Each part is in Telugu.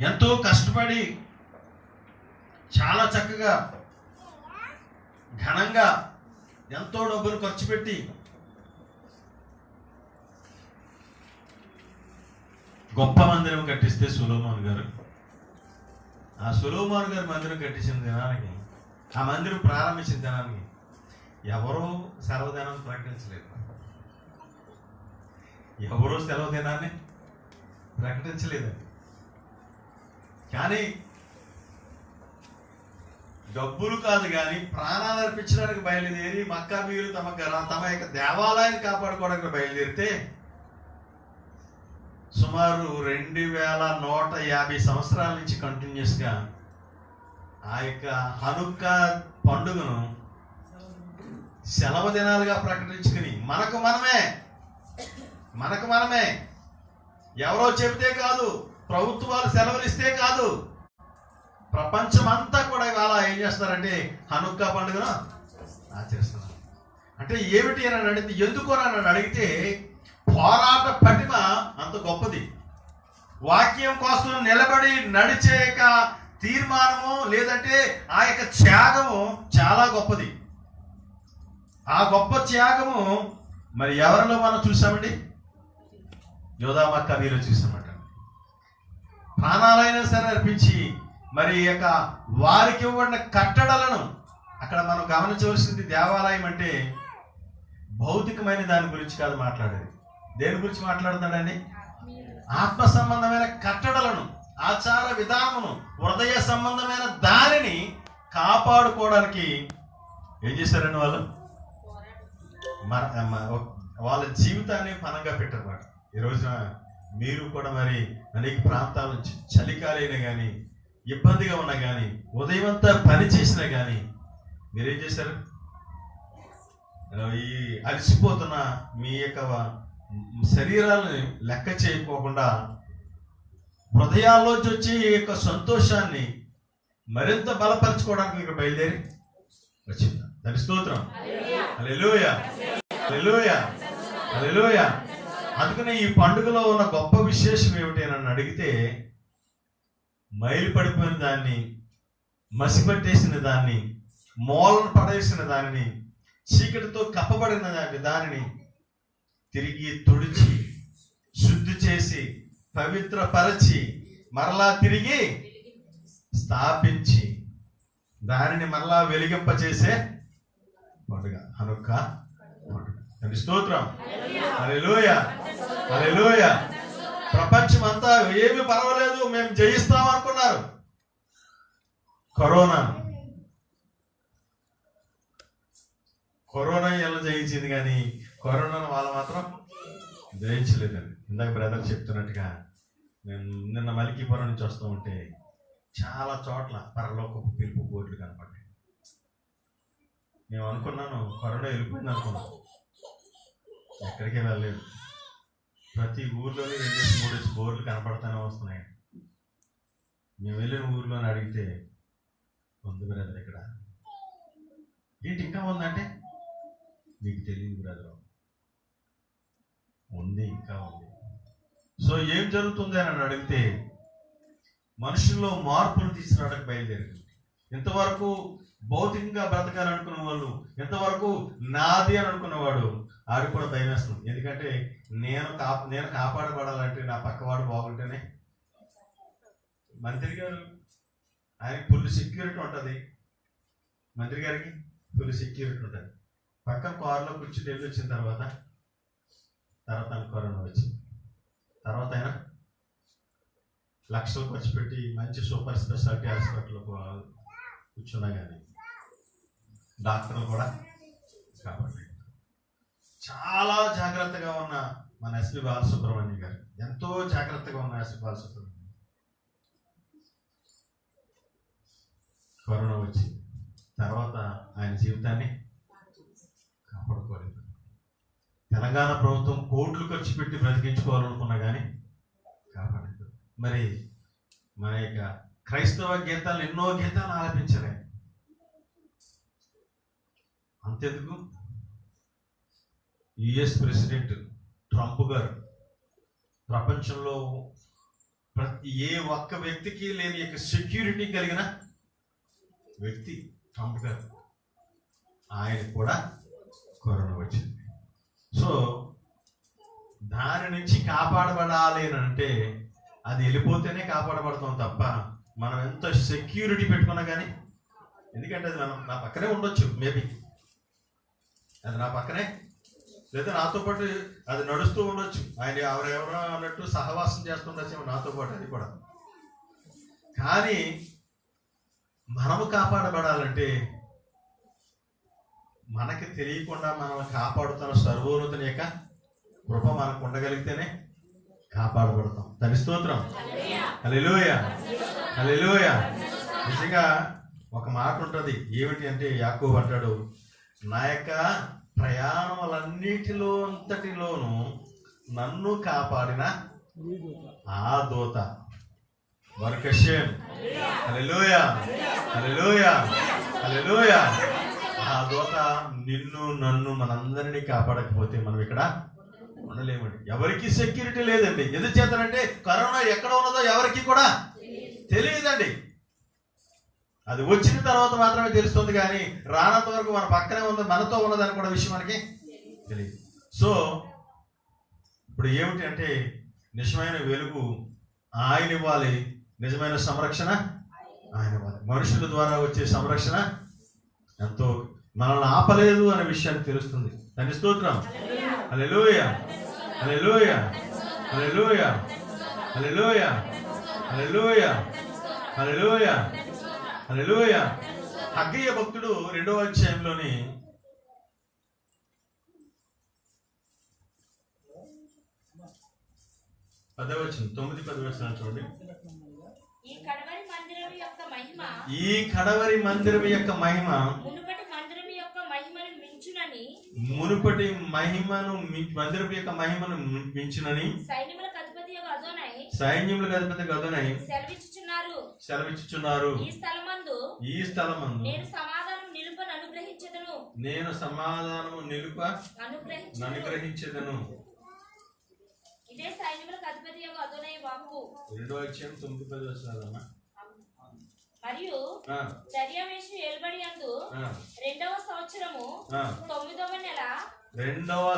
ఎంతో కష్టపడి చాలా చక్కగా ఘనంగా ఎంతో డబ్బులు ఖర్చు పెట్టి గొప్ప మందిరం కట్టిస్తే సొలొమోను గారు, ఆ సొలొమోను గారు మందిరం కట్టించిన దినానికి, ఆ మందిరం ప్రారంభించిన దినానికి ఎవరూ సెలవు దినాన్ని ప్రకటించలేదు. ఎవరూ సెలవు దినాన్ని ప్రకటించలేదండి. కానీ డబ్బులు కాదు కానీ ప్రాణాలు అర్పించడానికి బయలుదేరి మక్కాబీయులు తమ యొక్క దేవాలయాన్ని కాపాడుకోవడానికి బయలుదేరితే సుమారు 2150 సంవత్సరాల నుంచి కంటిన్యూస్గా ఆ యొక్క హనుక్కా పండుగను సెలవు దినాలుగా ప్రకటించుకుని మనకు మనమే ఎవరో చెబితే కాదు, ప్రభుత్వాలు సెలవులు ఇస్తే కాదు, ప్రపంచమంతా కూడా ఇవాళ ఏం చేస్తారంటే హనుక్కా పండుగను ఆచరిస్తున్నారు. అంటే ఏమిటి అని అడిగితే, ఎందుకు అని అడిగితే పోరాట పటిమ అంత గొప్పది. వాక్యం కోసం నిలబడి నడిచే తీర్మానము లేదంటే ఆ యొక్క త్యాగము చాలా గొప్పది. ఆ గొప్ప త్యాగము మరి ఎవరిలో మనం చూసామండి? యోధా మక్కాబీలో చూసామట. ప్రాణాలైనా సరే అర్పించి మరి యొక్క వారికి ఇవ్వబడిన కట్టడలను అక్కడ మనం గమనించవలసింది, దేవాలయం అంటే భౌతికమైన దాని గురించి కాదు మాట్లాడేది. దేని గురించి మాట్లాడుతున్నాడండి? ఆత్మ సంబంధమైన కట్టడలను, ఆచార విధానమును, హృదయ సంబంధమైన దానిని కాపాడుకోవడానికి ఏం చేశారండి వాళ్ళు? వాళ్ళ జీవితాన్ని పనంగా పెట్టారు. ఈ రోజున మీరు కూడా మరి అనేక ప్రాంతాల నుంచి చలికాలైనా కానీ, ఇబ్బందిగా ఉన్నా కానీ, ఉదయం అంతా పని చేసినా కానీ మీరేం చేశారు? ఈ అలసిపోతున్న మీ యొక్క శరీరాలను లెక్క చేయకోకుండా హృదయాల్లోంచి వచ్చి ఈ యొక్క సంతోషాన్ని మరింత బలపరచుకోవడానికి ఇక్కడ బయలుదేరి వచ్చింది. దాని స్తోత్రం. హల్లెలూయా, హల్లెలూయా, హల్లెలూయా. అందుకనే ఈ పండుగలో ఉన్న గొప్ప విశేషం ఏమిటి అని అడిగితే, మైలు పడిపోయిన దాన్ని, మసిపట్టేసిన దాన్ని, మూలను పడేసిన దానిని, చీకటితో కప్పబడిన దానిని తిరిగి తుడిచి శుద్ధి చేసి పవిత్రపరచి మరలా తిరిగి స్థాపించి దానిని మరలా వెలిగింపచేసే పండుగ హనుక్కా పండుగ. స్తోత్రం. హల్లెలూయా, హల్లెలూయా. ప్రపంచం అంతా ఏమి పర్వాలేదు, మేము జయిస్తాం అనుకున్నారు. కరోనా ఎలా జయించింది, కానీ కరోనాను వాళ్ళు మాత్రం జయించలేదండి. ఇందాక బ్రదర్ చెప్తున్నట్టుగా నేను నిన్న మలికీపురం నుంచి వస్తూ ఉంటే చాలా చోట్ల పరలోకపు పిలుపు బోర్డులు కనపడ్డాయి. మేము అనుకున్నాను కరోనా వెళ్ళిపోయింది అనుకున్నాను. ఎక్కడికి వెళ్ళలేదు. ప్రతి ఊర్లోనే 2-3 బోర్డులు కనపడతానే వస్తున్నాయి. మేము వెళ్ళిన ఊర్లోనే అడిగితే ఉంది బ్రదర్, ఇక్కడ ఏంటి ఇంకా ఉందంటే మీకు తెలియదు బ్రదర్, ఉంది, ఇంకా ఉంది. సో ఏం జరుగుతుంది అని అడిగితే మనుషుల్లో మార్పులు తీసుకురావడానికి బయలుదేరింది. ఇంతవరకు భౌతికంగా బ్రతకాలనుకున్న వాళ్ళు, ఇంతవరకు నాది అని అనుకున్నవాడు ఆడికి కూడా భయం వేస్తుంది. ఎందుకంటే నేను కాపాడబడాలంటే నా పక్కవాడు బాగుంటేనే. మంత్రి గారు ఆయనకి ఫుల్ సెక్యూరిటీ ఉంటుంది. మంత్రి గారికి ఫుల్ సెక్యూరిటీ ఉంటుంది. పక్కన కారులో కూర్చుని వెళ్ళి వచ్చిన తర్వాత కరోనా వచ్చింది. తర్వాత ఆయన లక్షలు ఖర్చు పెట్టి మంచి సూపర్ స్పెషాలిటీ హాస్పిటల్లో కూర్చున్నా కానీ డాక్టర్లు కూడా కాబట్టి చాలా జాగ్రత్తగా ఉన్న మన ఎస్పి బాలసుబ్రహ్మణ్యం గారు, ఎంతో జాగ్రత్తగా ఉన్న ఎస్పి బాలసుబ్రహ్మణ్యం, కరోనా వచ్చి తర్వాత ఆయన జీవితాన్ని కాపాడుకోలేదు. తెలంగాణ ప్రభుత్వం కోట్లు ఖర్చు పెట్టి బ్రతికించుకోవాలనుకున్నా కానీ కాపాడలేదు. మరి మన యొక్క క్రైస్తవ గీతాలు, ఎన్నో గీతాలు ఆలపించారు. అంతెందుకు యుఎస్ ప్రెసిడెంట్ ట్రంప్ గారు ప్రపంచంలో ఏ ఒక్క వ్యక్తికి లేని యొక్క సెక్యూరిటీ కలిగిన వ్యక్తి ట్రంప్ గారు. ఆయన కూడా కరోనా వచ్చింది. సో దాని నుంచి కాపాడబడాలి అని అంటే అది వెళ్ళిపోతేనే కాపాడబడతాం తప్ప మనం ఎంత సెక్యూరిటీ పెట్టుకున్నా కానీ, ఎందుకంటే అది మనం నా పక్కనే ఉండొచ్చు, మేబీ అది నా పక్కనే, లేదా నాతో పాటు అది నడుస్తూ ఉండొచ్చు, ఆయన ఎవరెవరో అన్నట్టు సహవాసం చేస్తుండొచ్చు నాతో పాటు, అది కూడా. కానీ మనము కాపాడబడాలంటే మనకి తెలియకుండా మనం కాపాడుతున్న సర్వోన్నతుని యొక్క కృప మనకు ఉండగలిగితేనే కాపాడబడతాం. దాని స్తోత్రం. హల్లెలూయా, హల్లెలూయా. నిజంగా ఒక మాట ఉంటుంది, ఏమిటి అంటే యాకోబు అంటాడు, నా యొక్క ప్రయాణములన్నిటిలో అంతటిలోనూ నన్ను కాపాడిన ఆ దూత వర్కషేం. హల్లెలూయా, హల్లెలూయా, హల్లెలూయా. ఆ దూత నిన్ను నన్ను మనందరినీ కాపాడకపోతే మనం ఇక్కడ ఉండలేమండి. ఎవరికి సెక్యూరిటీ లేదండి. ఎందుకు చేతనంటే కరోనా ఎక్కడ ఉన్నదో ఎవరికి కూడా తెలియదండి. అది వచ్చిన తర్వాత మాత్రమే తెలుస్తుంది, కానీ రానంత వరకు మన పక్కనే ఉంది, మనతో ఉన్నదని కూడా విషయం మనకి తెలియదు. సో ఇప్పుడు ఏమిటి అంటే నిజమైన వెలుగు ఆయన ఇవ్వాలి, నిజమైన సంరక్షణ ఆయన ఇవ్వాలి. మనుషుల ద్వారా వచ్చే సంరక్షణ ఎంతో మనల్ని ఆపలేదు అనే విషయాన్ని తెలుస్తుంది. దాని స్తోత్రం. హల్లెలూయా, హల్లెలూయా, హల్లెలూయా, హల్లెలూయా, హల్లెలూయా, హల్లెలూయా, హల్లెలూయా. హగ్గయ్య భక్తుడు 2వ అధ్యాయంలోని 10వ వచనం, 9-10 వచనాలు చూడండి. ఈ కడవరి మందిరము యొక్క మహిమ మునుపటి మందిరము యొక్క మహిమను మించునని సైన్యములకు అధిపతి అదోనై సెలవిచ్చుచున్నారు. ఈ స్థలమందు నేను సమాధానం నిలుప అనుగ్రహించెదను. ఇదే సైన్యములకు అధిపతి అదోనై వాక్కు. 2వ అధ్యాయం 9-10 వచనాలమ్మా. మరియు దర్యావేషు ఏలుబడి యందు 2వ సంవత్సరము 9వ నెల 24వ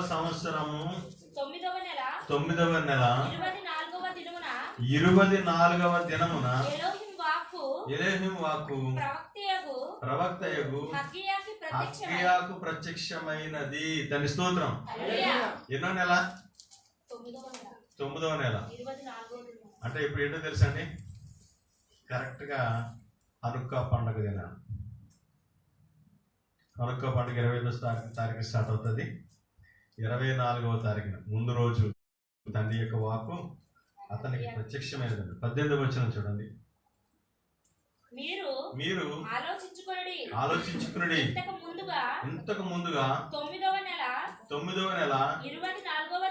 నెల 24వ దినమున ఎలోహిం వాక్కు ప్రవక్తయగు హగ్గయ్యకు ప్రత్యక్షమైనది. దాని స్తోత్రం. ఎన్నో నెల? 9వ నెల. అంటే ఇప్పుడు ఏంటో తెలుసా అండి, కరెక్ట్గా హనుక్కా పండుగ దినం. హనుక్కా పండుగ 25వ తారీఖు స్టార్ట్ అవుతుంది. 24వ తారీఖున ముందు రోజు తండ్రి యొక్క వాక్కు అతనికి ప్రత్యక్షమైనదండి. 18వ వచనం చూడండి. మీరు ఆలోచించుకుని ఇంతకు ముందుగా 9వ నెల 24వ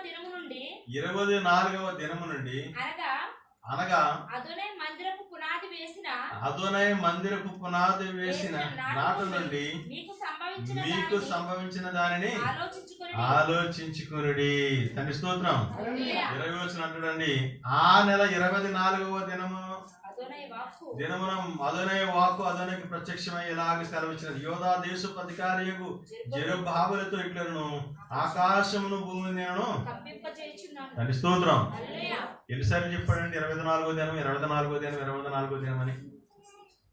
దినము నుండి అనగా అదోనై మందిరపు పునాది వేసిన నాటి నుండి మీకు సంభవించిన దానిని ఆలోచించుకునుడి. తండ్రి స్తోత్రం. 20 వచనం అంటాడండి, ఆ నెల 24వ దినమున అదోనై వాక్కు అదోనైకి ప్రత్యక్షమై ఇలాగ సెలవిచ్చినది, యోధా దేశపు అధికారియగు జెరుబ్బాబెలుతో ఇట్లను ఆకాశమును భూమిని నేను. తండ్రి స్తోత్రం. ఎన్నిసార్లు చెప్పాడండి? 24వ దినం 24వ దినం 24వ దినం అని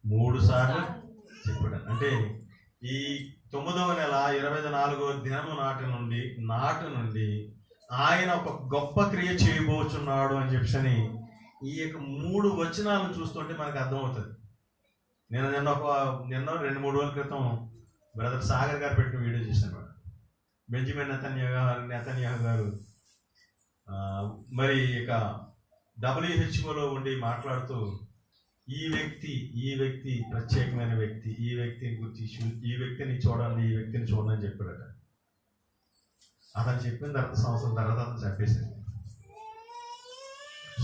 3 సార్లు చెప్పాడు. అంటే ఈ 9వ నెల 24వ దినము నాటి నుండి ఆయన ఒక గొప్ప క్రియ చేయబోచున్నాడు అని చెప్పని ఈ యొక్క 3 వచనాలను చూస్తుంటే మనకు అర్థమవుతుంది. నిన్న 2-3 రోజుల క్రితం బ్రదర్ సాగర్ గారు పెట్టిన వీడియో చూశాను. బెంజమిన్ నెతన్యాహు గారు మరి ఇక WHOలో ఉండి మాట్లాడుతూ ఈ వ్యక్తి ప్రత్యేకమైన వ్యక్తి, ఈ వ్యక్తిని గురించి ఈ వ్యక్తిని చూడండి అని చెప్పాడట. అతను చెప్పిన తర్వాత సంవత్సరం తర్వాత అతను చంపేశాడు.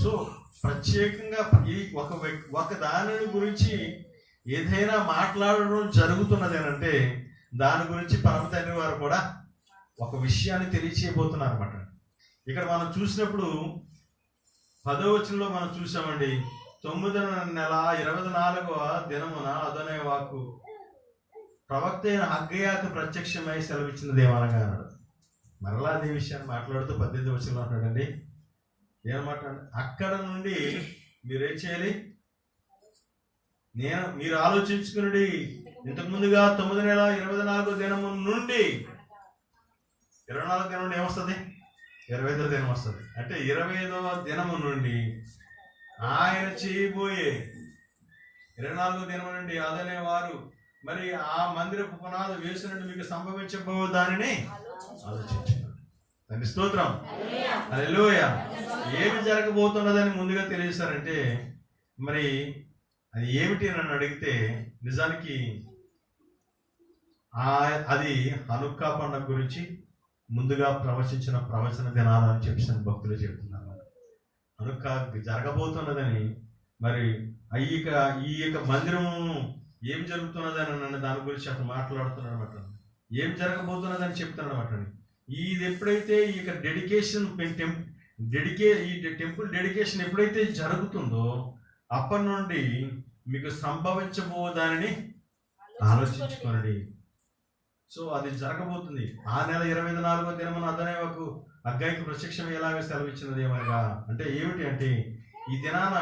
సో ప్రత్యేకంగా ఈ ఒక దానిని గురించి ఏదైనా మాట్లాడడం జరుగుతున్నది అంటే దాని గురించి పరమ తండ్రి వారు కూడా ఒక విషయాన్ని తెలియచేయబోతున్నారు అనమాట. ఇక్కడ మనం చూసినప్పుడు 10వ వచనంలో మనం చూసామండి, 9వ నెల 24వ దినమున అదోనే వాక్కు ప్రవక్త అయిన హగ్గయాకు ప్రత్యక్షమై సెలవిచ్చినది ఏమనగా అన్నాడు. మరలా అదే విషయాన్ని మాట్లాడుతూ 18వ వచనంలో అంటాడండి, ఏమన్నమాట, అక్కడ నుండి మీరేం చేయాలి, మీరు ఆలోచించుకుని ఇంతకు ముందుగా 9 నెల 24వ దినము నుండి 24వ దినం నుండి ఏమొస్తుంది, 25వ దినం వస్తుంది. అంటే 25వ దినము నుండి ఆయన చేయబోయే 24వ దినం నుండి అదనే వారు మరి ఆ మందిరపు పునాది వేసినట్టు మీకు సంభవించబో దానిని ఆలోచించున్నారు. దాని స్తోత్రం, హల్లెలూయా. ఏమి జరగబోతున్నదని ముందుగా తెలియజేశారంటే, మరి అది ఏమిటి నన్ను అడిగితే నిజానికి అది హనుక్కా పండుగ గురించి ముందుగా ప్రవచించిన ప్రవచన దినాలు అని చెప్పిన భక్తులు చెప్తున్నారు. హనుక్కా జరగబోతున్నదని, మరి ఈ యొక్క మందిరము ఏం జరుగుతున్నదని దాని గురించి అతను మాట్లాడుతున్నాడు అనమాట. ఏం జరగబోతున్నదని చెప్తున్నాడు అనమాట. ఇది ఎప్పుడైతే ఈ యొక్క డెడికేషన్ ఈ టెంపుల్ డెడికేషన్ ఎప్పుడైతే జరుగుతుందో అప్పటి నుండి మీకు సంభవించబోదానని ఆలోచించుకోండి. సో అది జరగబోతుంది. ఆ నెల 24వ దినమున అదనేవకు హగ్గయికి ప్రత్యక్షం ఎలాగ సెలవిచ్చినది ఏమనగా, అంటే ఏమిటి అంటే ఈ దినాన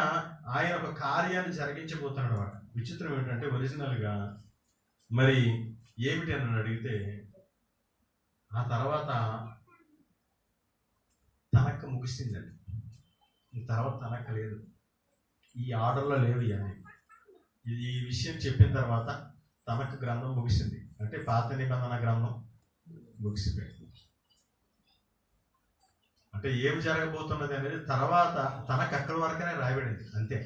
ఆయన ఒక కార్యాన్ని జరిగించబోతున్నాడు అన్నమాట. విచిత్రం ఏమిటంటే ఒరిజినల్గా మరి ఏమిటి అని అడిగితే, ఆ తర్వాత తనక్క ముగిసిందండి. ఈ తర్వాత తనక్క లేదు, ఈ ఆర్డర్లో లేవు ఇవన్నీ. ఇది ఈ విషయం చెప్పిన తర్వాత తనకు గ్రంథం ముగిసింది. అంటే పాత నిబంధన గ్రంథం ముగిసిపోయింది. అంటే ఏం జరగబోతున్నది అనేది తర్వాత తనకు అక్కడి వరకనే రాయబడింది అంతే.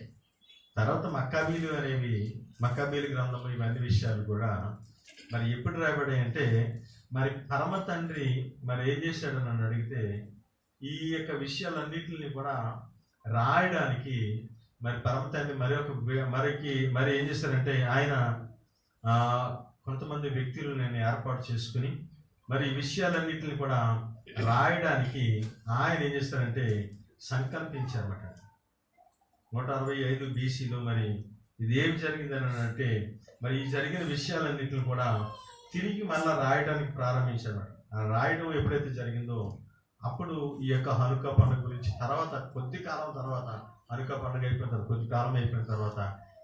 తర్వాత మక్కాబీలు గ్రంథం ఇవన్నీ విషయాలు కూడా మరి ఎప్పుడు రాయబడాయి అంటే, మరి పరమ తండ్రి మరి ఏం చేశాడు నన్ను అడిగితే, ఈ యొక్క విషయాలన్నింటినీ కూడా రాయడానికి మరి పరమ తండ్రి మరి ఏం చేశారంటే, ఆయన కొంతమంది వ్యక్తులు నేను ఏర్పాటు చేసుకుని మరి ఈ విషయాలన్నింటినీ కూడా రాయడానికి ఆయన ఏం చేస్తారంటే సంకల్పించారన్నమాట. 165 BCలో మరి ఇది ఏమి జరిగిందని అంటే, మరి ఈ జరిగిన విషయాలన్నింటిని కూడా తిరిగి మళ్ళీ రాయడానికి ప్రారంభించారన్నమాట. ఆ రాయడం ఎప్పుడైతే జరిగిందో అప్పుడు ఈ యొక్క హనుక్కా పండుగ గురించి తర్వాత కొద్ది కాలం తర్వాత, హనుక్కా పండుగ అయిపోయిన తర్వాత కొద్ది కాలం అయిపోయిన తర్వాత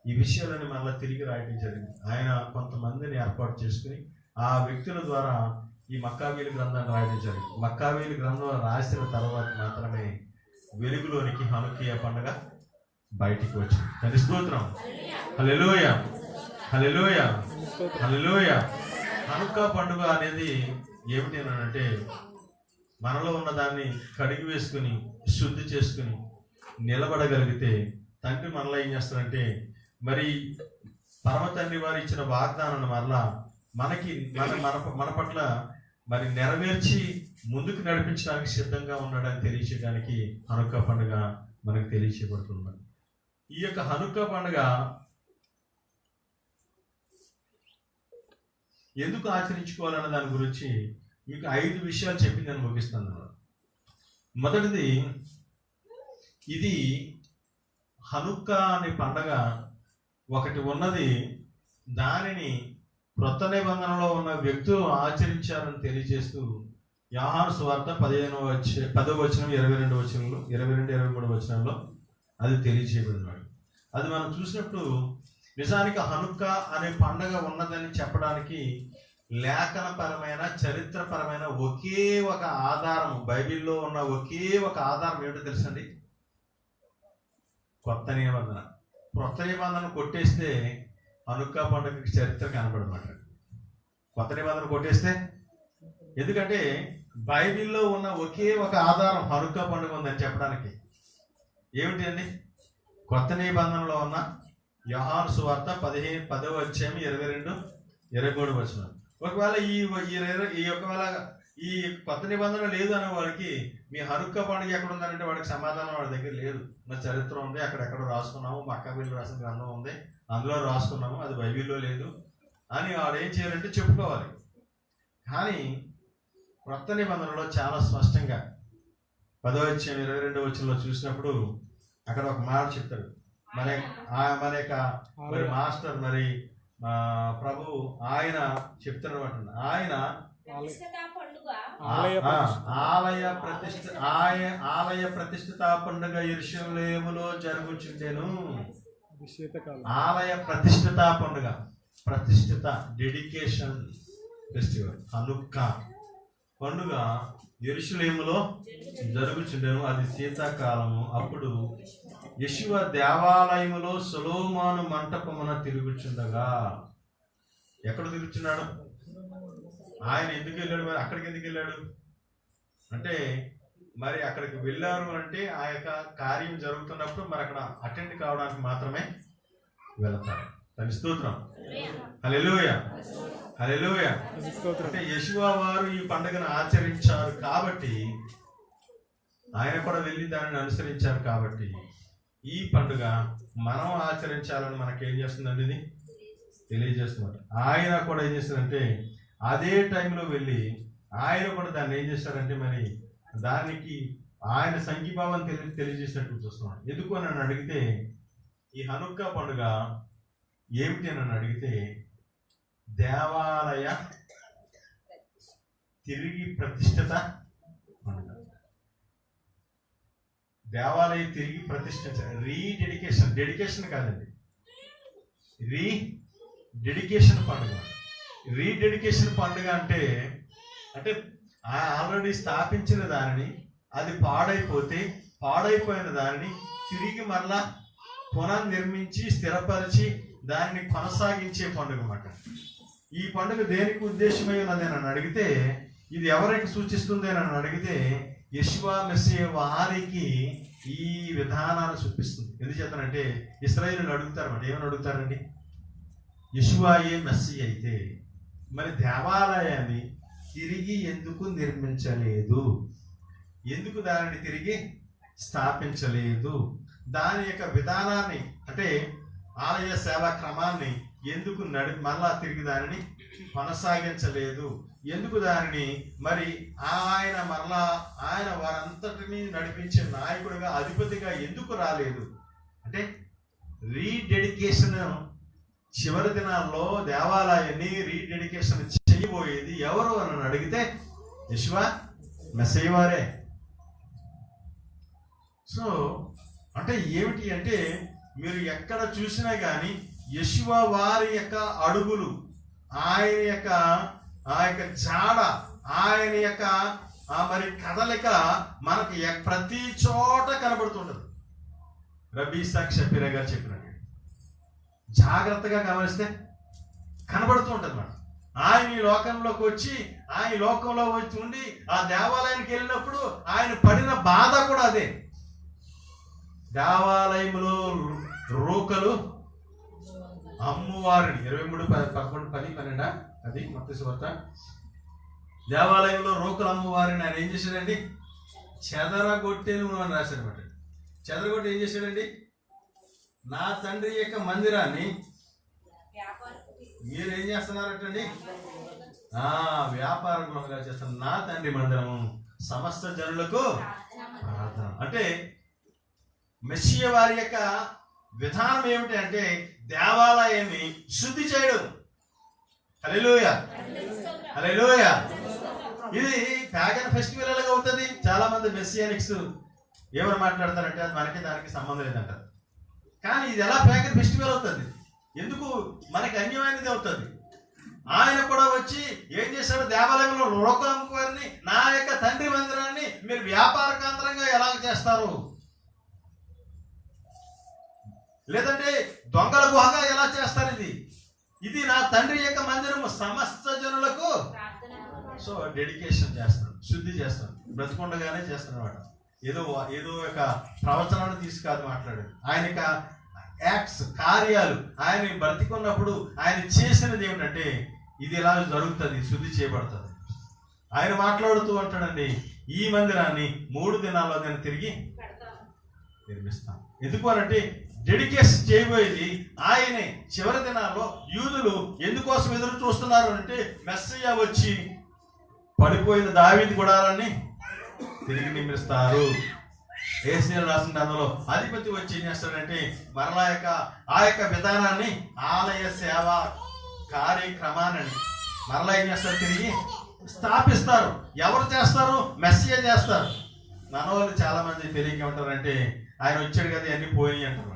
ఈ విషయాలని మళ్ళీ తిరిగి రాయడం జరిగింది. ఆయన కొంతమందిని ఏర్పాటు చేసుకుని ఆ వ్యక్తుల ద్వారా ఈ మక్కాబీలు గ్రంథాన్ని రాయడం జరిగింది. మక్కాబీలు గ్రంథం రాసిన తర్వాత మాత్రమే వెలుగులోనికి హనుక్కా పండుగ బయటికి వచ్చింది. దాని స్తోత్రం, హల్లెలూయా, హల్లెలూయా, హల్లెలూయా. హనుక్కా పండుగ అనేది ఏమిటి అంటే, మనలో ఉన్న దాన్ని కడిగి వేసుకుని శుద్ధి చేసుకుని నిలబడగలిగితే తండ్రి మనలో ఏం చేస్తారంటే, మరి పరమ తండ్రి వారు ఇచ్చిన వాగ్దానాన్ని మరలా మన పట్ల మరి నెరవేర్చి ముందుకు నడిపించడానికి సిద్ధంగా ఉన్నాడని తెలియచేయడానికి హనుక్కా పండుగ మనకు తెలియచేయబడుతుంది. ఈ యొక్క హనుక్కా పండుగ ఎందుకు ఆచరించుకోవాలన్న దాని గురించి మీకు 5 విషయాలు చెప్పి నేను ముగిస్తాను. మొదటిది, ఇది హనుక్కా అనే పండగ ఒకటి ఉన్నది, దానిని క్రొత్త నిబంధనలో ఉన్న వ్యక్తులు ఆచరించారని తెలియజేస్తూ యోహాను సువార్త 10వ వచనం 22 వచనంలో 23 వచనంలో అది తెలియజేయబడినాడు. అది మనం చూసినప్పుడు నిజానికి హనుక్కా అనే పండగ ఉన్నదని చెప్పడానికి లేఖనపరమైన చరిత్రపరమైన ఒకే ఒక ఆధారం, బైబిల్లో ఉన్న ఒకే ఒక ఆధారం ఏమిటో తెలుసండి? కొత్త నిబంధన. కొత్త నిబంధన కొట్టేస్తే హనుక్కా పండుగకి చరిత్ర కనబడమాట. కొత్త నిబంధన కొట్టేస్తే, ఎందుకంటే బైబిల్లో ఉన్న ఒకే ఒక ఆధారం హనుక్కా పండుగ ఉందని చెప్పడానికి ఏమిటి అండి? కొత్త నిబంధనలో ఉన్న యోహాను సువార్త 10వ అధ్యాయం 22-23 వచనం. ఒకవేళ ఈ కొత్త నిబంధన లేదు అనే వాడికి మీ హనుక్కా పండుగ ఎక్కడ ఉందంటే వాడికి సమాధానం వాడి దగ్గర లేదు. నా చరిత్ర ఉంది, అక్కడెక్కడో రాసుకున్నాము, మక్కాబీలు రాసిన గ్రంథం ఉంది, అందులో రాసుకున్నాము, అది బైబిల్లో లేదు అని వాడు ఏం చేయాలంటే చెప్పుకోవాలి. కానీ కొత్త నిబంధనలో చాలా స్పష్టంగా 10వ అధ్యాయం 22వ వచనంలో చూసినప్పుడు అక్కడ ఒక మాట చెప్తాడు. మన యొక్క మరి మాస్టర్ మరి ప్రభు ఆయన చెప్తున్నమాట. ఆయన ఆలయ ప్రతిష్ఠిత పండుగ యెరూషలేములో జరుగుచుండెను. ఆలయ ప్రతిష్ఠిత పండుగ, ప్రతిష్ఠిత డెడికేషన్ ఫెస్టివల్ హనుక్కా పండుగ యెరూషలేములో జరుగుచుండెను. అది శీతాకాలము. అప్పుడు యెషువ దేవాలయములో సొలొమోను మంటపమున తిరుగుచుండగా. ఎక్కడ తిరుగుచున్నాడు ఆయన? ఎందుకు వెళ్ళాడు? మరి అక్కడికి ఎందుకు వెళ్ళాడు అంటే, మరి అక్కడికి వెళ్ళారు అంటే ఆ యొక్క కార్యం జరుగుతున్నప్పుడు మరి అక్కడ అటెండ్ కావడానికి మాత్రమే వెళతారు. దాని స్తోత్రం. హల్లెలూయా, హల్లెలూయా. అంటే యెషువ వారు ఈ పండుగను ఆచరించారు కాబట్టి, ఆయన కూడా వెళ్ళి దానిని అనుసరించారు కాబట్టి ఈ పండుగ మనం ఆచరించాలని మనకేం చేస్తుందండి? ఇది తెలియజేస్తున్నారు. ఆయన కూడా ఏం చేస్తారంటే అదే టైంలో వెళ్ళి ఆయన కూడా దాన్ని ఏం చేస్తారంటే మరి దానికి ఆయన సంఘీభావం తెలియజేసినట్టు చూస్తున్నాడు. ఎందుకు అని నన్ను అడిగితే, ఈ హనుక్కా పండుగ ఏమిటి అని నన్ను అడిగితే, దేవాలయ తిరిగి ప్రతిష్ఠిత పండుగ. దేవాలయ తిరిగి ప్రతిష్ఠించ, రీడెడికేషన్. డెడికేషన్ కాదండి, రీడెడికేషన్ పండుగ. రీడెడికేషన్ పండుగ అంటే ఆల్రెడీ స్థాపించిన దానిని, అది పాడైపోయిన దానిని తిరిగి మరలా పునర్నిర్మించి స్థిరపరిచి దానిని కొనసాగించే పండుగ అన్నమాట. ఈ పండుగ దేనికి ఉద్దేశమై ఉన్నది అని అడిగితే, ఇది ఎవరికి సూచిస్తుంది అని అడిగితే, యెషువ మెస్సియా వారికి ఈ విధానాన్ని చూపిస్తుంది. ఎందుచేతనంటే ఇశ్రాయేలులు అడుగుతారన్నమాట. ఏమని అడుగుతారండి? యెషువాయే మెస్సియా అయితే మరి దేవాలయాన్ని తిరిగి ఎందుకు నిర్మించలేదు? ఎందుకు దానిని తిరిగి స్థాపించలేదు? దాని యొక్క విధానాన్ని అంటే ఆలయ సేవా క్రమాన్ని ఎందుకు మరలా తిరిగి దానిని కొనసాగించలేదు? ఎందుకు దానిని మరి ఆయన వారంతటిని నడిపించే నాయకుడిగా, అధిపతిగా ఎందుకు రాలేదు అంటే, రీడెడికేషన్ చివరి దినాల్లో దేవాలయాన్ని రీడెడికేషన్ చేయబోయేది ఎవరు అని అడిగితే యెషువ మెస్సియా వారే. సో అంటే ఏమిటి అంటే, మీరు ఎక్కడ చూసినా కానీ యెషువ వారి యొక్క అడుగులు, ఆయన యొక్క ఆ యొక్క జాడ, ఆయన యొక్క మరి కదలిక మనకి ప్రతి చోట కనబడుతుంటది. రబీ ఇస్సాక్ షఫీరా గారు చెప్పినట్టు జాగ్రత్తగా గమనిస్తే కనబడుతూ ఉంటుంది అన్నమాట. ఆయన ఈ లోకంలోకి వచ్చి, ఆయన లోకంలో వచ్చి ఉండి ఆ దేవాలయానికి వెళ్ళినప్పుడు ఆయన పడిన బాధ కూడా అదే. దేవాలయంలో రూకలు అమ్మవారిని 23:11-12 అది మత్తయి సువార్త. దేవాలయంలో రూకలు అమ్మవారిని ఆయన ఏం చేశాడండి? చెదరగొట్టెను అని రాశాడనమాట. చెదరగొట్టి ఏం చేశాడండి? నా తండ్రి యొక్క మందిరాన్ని మీరు ఏం చేస్తున్నారటండి? వ్యాపార గృహంగా చేస్తున్నారు. నా తండ్రి మందిరము సమస్త జనులకు ప్రార్థన. అంటే మెస్సియా వారి యొక్క విధానం ఏమిటి అంటే దేవాలయాన్ని శుద్ధి చేయడం. హల్లెలూయా, హల్లెలూయా. ఇది ప్యాగన్ ఫెస్టివల్ ఎలాగ అవుతుంది? చాలా మంది మెస్సియానిక్స్ ఏమని మాట్లాడతారంటే అది మనకి దానికి సంబంధం లేదంటారు. కానీ ఇది ఎలా ప్యాగన్ ఫెస్టివల్ అవుతుంది? ఎందుకు? మనకి అన్యమైనది అవుతుంది. ఆయన కూడా వచ్చి ఏం చేశాడు? దేవాలయంలో లోకాన్ని, నా యొక్క తండ్రి మందిరాన్ని మీరు వ్యాపార కేంద్రంగా ఎలా చేస్తారు? లేదంటే దొంగల గుహగా ఎలా చేస్తారు? ఇది నా తండ్రి యొక్క మందిరము సమస్త జనులకు. సో డెడికేషన్ చేస్తాను, శుద్ధి చేస్తాను, బ్రతికొండగానే చేస్తాను అన్నమాట. ఏదో ఒక ప్రవచనాన్ని తీసుకాదు మాట్లాడేది. ఆయన యొక్క యాక్ట్స్, కార్యాలు, ఆయన బ్రతికున్నప్పుడు ఆయన చేసినది ఏమిటంటే ఇది ఇలా జరుగుతుంది, శుద్ధి చేయబడుతుంది. ఆయన మాట్లాడుతూ అంటాడండి, ఈ మందిరాన్ని 3 దినాల్లో నేను తిరిగి నిర్మిస్తాను. ఎందుకు అనంటే డెడికేషన్ చేయబోయేది ఆయనే. చివరి దినాల్లో యూదులు ఎందుకోసం ఎదురు చూస్తున్నారు అంటే మెస్సియా వచ్చి పడిపోయిన దావీదు గుడారాన్ని తిరిగి నిర్మిస్తారు. ఏసీఎల్ రాసిన దానిలో అధిపతి వచ్చి ఏం చేస్తాడంటే మరలా ఆ యొక్క విధానాన్ని ఆలయ సేవ కార్యక్రమాన్ని మరలా ఏం చేస్తారు, తిరిగి స్థాపిస్తారు. ఎవరు చేస్తారు? మెస్సియా చేస్తారు. మన వాళ్ళు చాలా మంది తెలియక ఏమంటారంటే ఆయన వచ్చాడు కదా అన్ని పోయి అంటారు,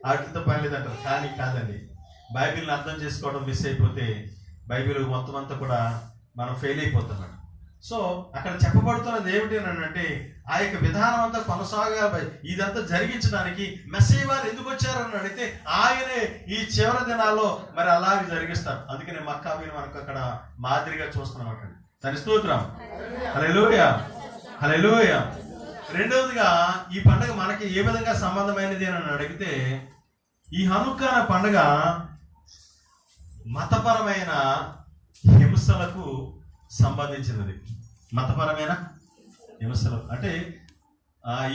వాటితో పని లేదంటారు. కానీ కాదండి, బైబిల్ని అర్థం చేసుకోవడం మిస్ అయిపోతే బైబిల్ మొత్తం అంతా కూడా మనం ఫెయిల్ అయిపోతున్నాం. సో అక్కడ చెప్పబడుతున్నది ఏమిటి అని అంటే ఆ యొక్క విధానం అంతా కొనసాగాలి. ఇదంతా జరిగించడానికి మెస్సీయ వారు ఎందుకు వచ్చారని అడిగితే ఆయనే ఈ చివరి దినాల్లో మరి అలాగే జరిగిస్తారు. అందుకనే మక్కాబీని మనకు అక్కడ మాదిరిగా చూస్తున్నాం. దాని స్తోత్రం, హల్లెలూయా, హల్లెలూయా. రెండవదిగా ఈ పండుగ మనకి ఏ విధంగా సంబంధమైనది అని అడిగితే ఈ హనుక్కా పండుగ మతపరమైన హింసలకు సంబంధించినది. మతపరమైన హింసలు అంటే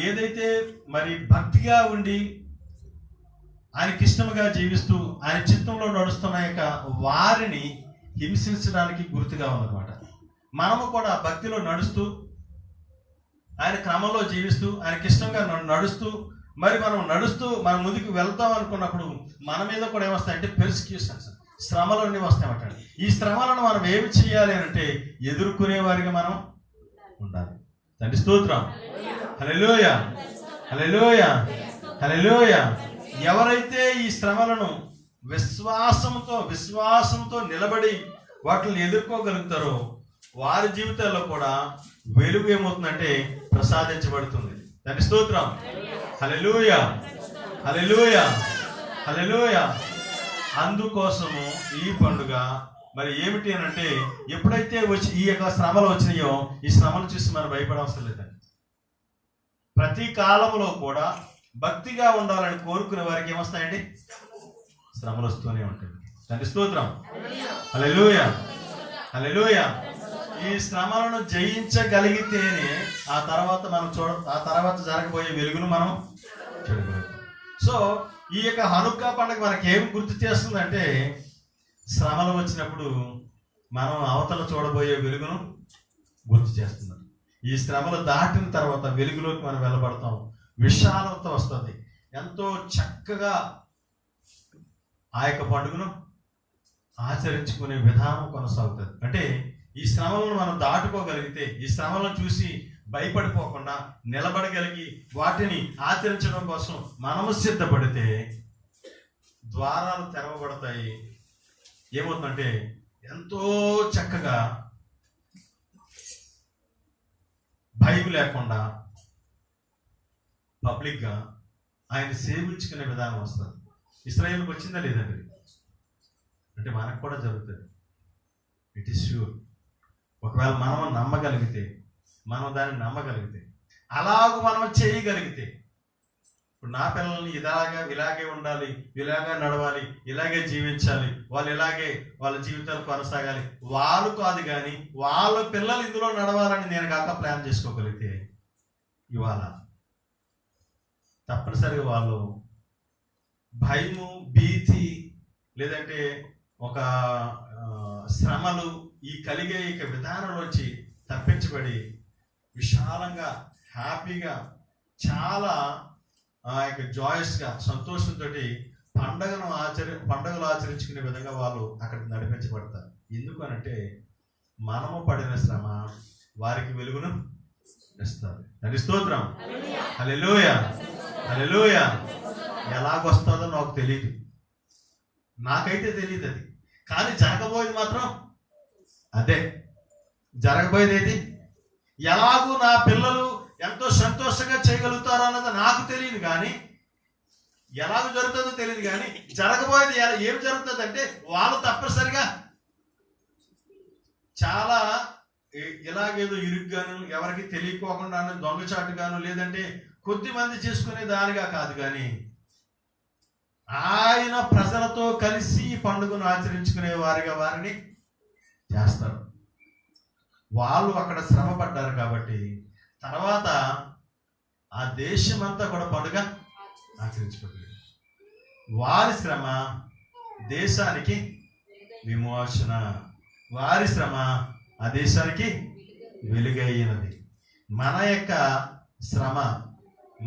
ఏదైతే మరి భక్తిగా ఉండి ఆయనకి ఇష్టముగా జీవిస్తూ ఆయన చిత్తంలో నడుస్తున్న యొక్క వారిని హింసించడానికి గుర్తుగా ఉందన్నమాట. మనము కూడా భక్తిలో నడుస్తూ ఆయన క్రమంలో జీవిస్తూ ఆయనకి ఇష్టంగా నడుస్తూ మరి మనం ముందుకు వెళ్తాం అనుకున్నప్పుడు మన మీద కూడా ఏమొస్తాయంటే పెర్సిక్యూషన్స్, శ్రమలు అన్నీ వస్తాయన్నమాట. ఈ శ్రమలను మనం ఏమి చేయాలి అంటే ఎదుర్కొనే వారికి మనం ఉండాలి. తండ్రి స్తోత్రం, హల్లెలూయా, హల్లెలూయా, హల్లెలూయా. ఎవరైతే ఈ శ్రమలను విశ్వాసంతో నిలబడి వాటిని ఎదుర్కోగలుగుతారో వారి జీవితాల్లో కూడా వెలుగు ఏమవుతుందంటే ప్రసాదించబడుతుంది. తండ్రి స్తోత్రం, హల్లెలూయా, హల్లెలూయా, హల్లెలూయా. అందుకోసము ఈ పండుగ మరి ఏమిటి అని అంటే ఎప్పుడైతే వచ్చి ఈ యొక్క శ్రమలు వచ్చినాయో ఈ శ్రమలు చూసి మనం భయపడవసరం లేదండి. ప్రతి కాలంలో కూడా భక్తిగా ఉండాలని కోరుకునే వారికి ఏమొస్తాయండి? శ్రమలు వస్తూనే ఉంటాయి. తండ్రి స్తోత్రం, హల్లెలూయా, హల్లెలూయా. ఈ శ్రమలను జయించగలిగితేనే ఆ తర్వాత జరగబోయే వెలుగును మనం చూడగలుగుతాం. సో ఈ యొక్క హనుక్కా పండుగ మనకి ఏం గుర్తు చేస్తుందంటే శ్రమలు వచ్చినప్పుడు మనం అవతల చూడబోయే వెలుగును గుర్తు చేస్తున్నాం. ఈ శ్రమలు దాటిన తర్వాత వెలుగులోకి మనం వెళ్ళబడతాం. విశాలత వస్తుంది. ఎంతో చక్కగా ఆ యొక్క పండుగను ఆచరించుకునే విధానం కొనసాగుతుంది. అంటే ఈ శ్రమలను మనం దాటుకోగలిగితే, ఈ శ్రమలను చూసి భయపడిపోకుండా నిలబడగలిగి వాటిని ఆచరించడం కోసం మనము సిద్ధపడితే ద్వారాలు తెరవబడతాయి. ఏమవుతుందంటే ఎంతో చక్కగా భయం లేకుండా పబ్లిక్గా ఆయన సేవించుకునే విధానం వస్తుంది. ఇశ్రాయేలుకి వచ్చిందా లేదండి? అంటే మనకు కూడా జరుగుతుంది. It is sure. ఒకవేళ మనం నమ్మగలిగితే, మనం దాన్ని నమ్మగలిగితే, అలాగూ మనం చేయగలిగితే, ఇప్పుడు నా పిల్లల్ని ఇలాగే ఉండాలి, ఇలాగే నడవాలి, ఇలాగే జీవించాలి, వాళ్ళు ఇలాగే వాళ్ళ జీవితాలు కొనసాగాలి, వాళ్ళు కాదు కానీ వాళ్ళ పిల్లలు ఇందులో నడవాలని నేను కాక ప్లాన్ చేసుకోగలిగితే ఇవాళ తప్పనిసరిగా వాళ్ళు భయము, భీతి లేదంటే ఒక శ్రమలు ఈ కలిగే ఇక విధానంలోంచి తప్పించబడి విశాలంగా, హ్యాపీగా, చాలా ఆ యొక్క జాయస్గా, సంతోషంతో పండుగలు ఆచరించుకునే విధంగా వాళ్ళు అక్కడ నడిపించబడతారు. ఎందుకు అనంటే మనము పడిన శ్రమ వారికి వెలుగును ఇస్తారు. అది స్తోత్రం, హల్లెలూయా, హల్లెలూయా. ఎలాగొస్తుందో నాకు తెలియదు, నాకైతే తెలియదు అది. కానీ జరగబోయేది మాత్రం అదే. జరగబోయేది ఏది? ఎలాగూ నా పిల్లలు ఎంతో సంతోషంగా చేయగలుగుతారో అన్నది నాకు తెలియదు, కానీ ఎలాగ జరుగుతుందో తెలియదు. కానీ జరగబోయేది ఏం జరుగుతుంది అంటే వాళ్ళు తప్పనిసరిగా చాలా ఇలాగేదో ఇరుగ్గాను, ఎవరికి తెలియకోకుండాను, దొంగచాటుగాను, లేదంటే కొద్ది మంది చేసుకునే దానిగా కాదు, కానీ ఆయన ప్రజలతో కలిసి పండుగను ఆచరించుకునే వారిగా వారిని చేస్తారు. వాళ్ళు అక్కడ శ్రమ పడ్డారు కాబట్టి తర్వాత ఆ దేశమంతా కూడా పండుగ ఆచరించుకుంటుంది. వారి శ్రమ దేశానికి విమోచన, వారి శ్రమ ఆ దేశానికి వెలుగైనది. మన యొక్క శ్రమ,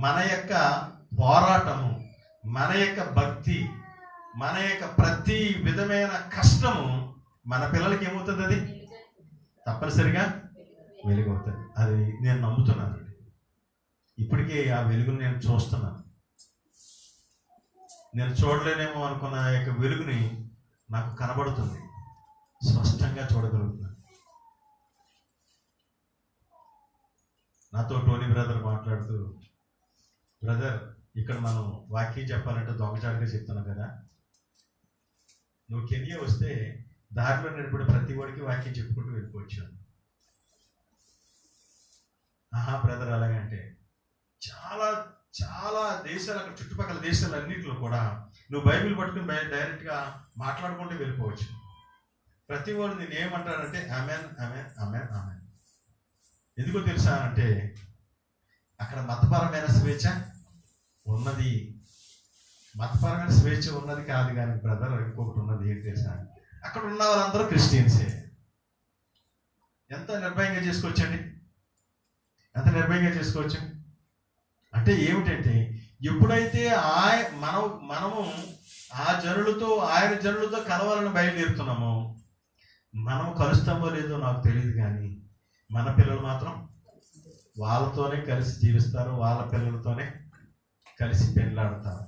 మన యొక్క పోరాటము, మన యొక్క భక్తి, మన యొక్క ప్రతి విధమైన కష్టము మన పిల్లలకి ఏమవుతుంది? అది తప్పనిసరిగా వెలుగవుతుంది. అది నేను నమ్ముతున్నాను. ఇప్పటికే ఆ వెలుగును నేను చూస్తున్నాను. నేను చూడలేనేమో అనుకున్న ఆ యొక్క వెలుగుని నాకు కనబడుతుంది, స్పష్టంగా చూడగలుగుతున్నాను. నాతో టోనీ బ్రదర్ మాట్లాడుతూ, బ్రదర్ ఇక్కడ మనం వాక్యం చెప్పాలంటే దొంగచాటుగా చెప్తున్నాం కదా, నువ్వు కెనియా వస్తే దారిలో నిలబడి ప్రతి వాడికి వాక్యం చెప్పుకుంటూ వెళ్ళిపోవచ్చు. ఆహా బ్రదర్, అలాగంటే చాలా చాలా దేశాలు, అక్కడ చుట్టుపక్కల దేశాలు అన్నింటిలో కూడా నువ్వు బైబిల్ పట్టుకుని డైరెక్ట్గా మాట్లాడుకుంటూ వెళ్ళిపోవచ్చు. ప్రతి వాడు నేను ఏమంటానంటే ఆమెన్ ఆమెన్ ఆమెన్ ఆమెన్. ఎందుకో తెలుసా అంటే అక్కడ మతపరమైన స్వేచ్ఛ ఉన్నది. మతపరమైన స్వేచ్ఛ ఉన్నది కాదు కానీ బ్రదర్, ఇంకొకటి ఉన్నది. ఏంటి తెలుసా? అక్కడ ఉన్న వాళ్ళందరూ క్రిస్టియన్సే. ఎంత నిర్భయంగా చేసుకోవచ్చండి, ఎంత నిర్భయంగా చేసుకోవచ్చు అంటే ఏమిటంటే, ఎప్పుడైతే మనము ఆ జనులతో, ఆయన జనులతో కలవాలని బయలుదేరుతున్నామో, మనం కలుస్తామో లేదో నాకు తెలియదు కానీ మన పిల్లలు మాత్రం వాళ్ళతోనే కలిసి జీవిస్తారు, వాళ్ళ పిల్లలతోనే కలిసి పెళ్ళాడతారు.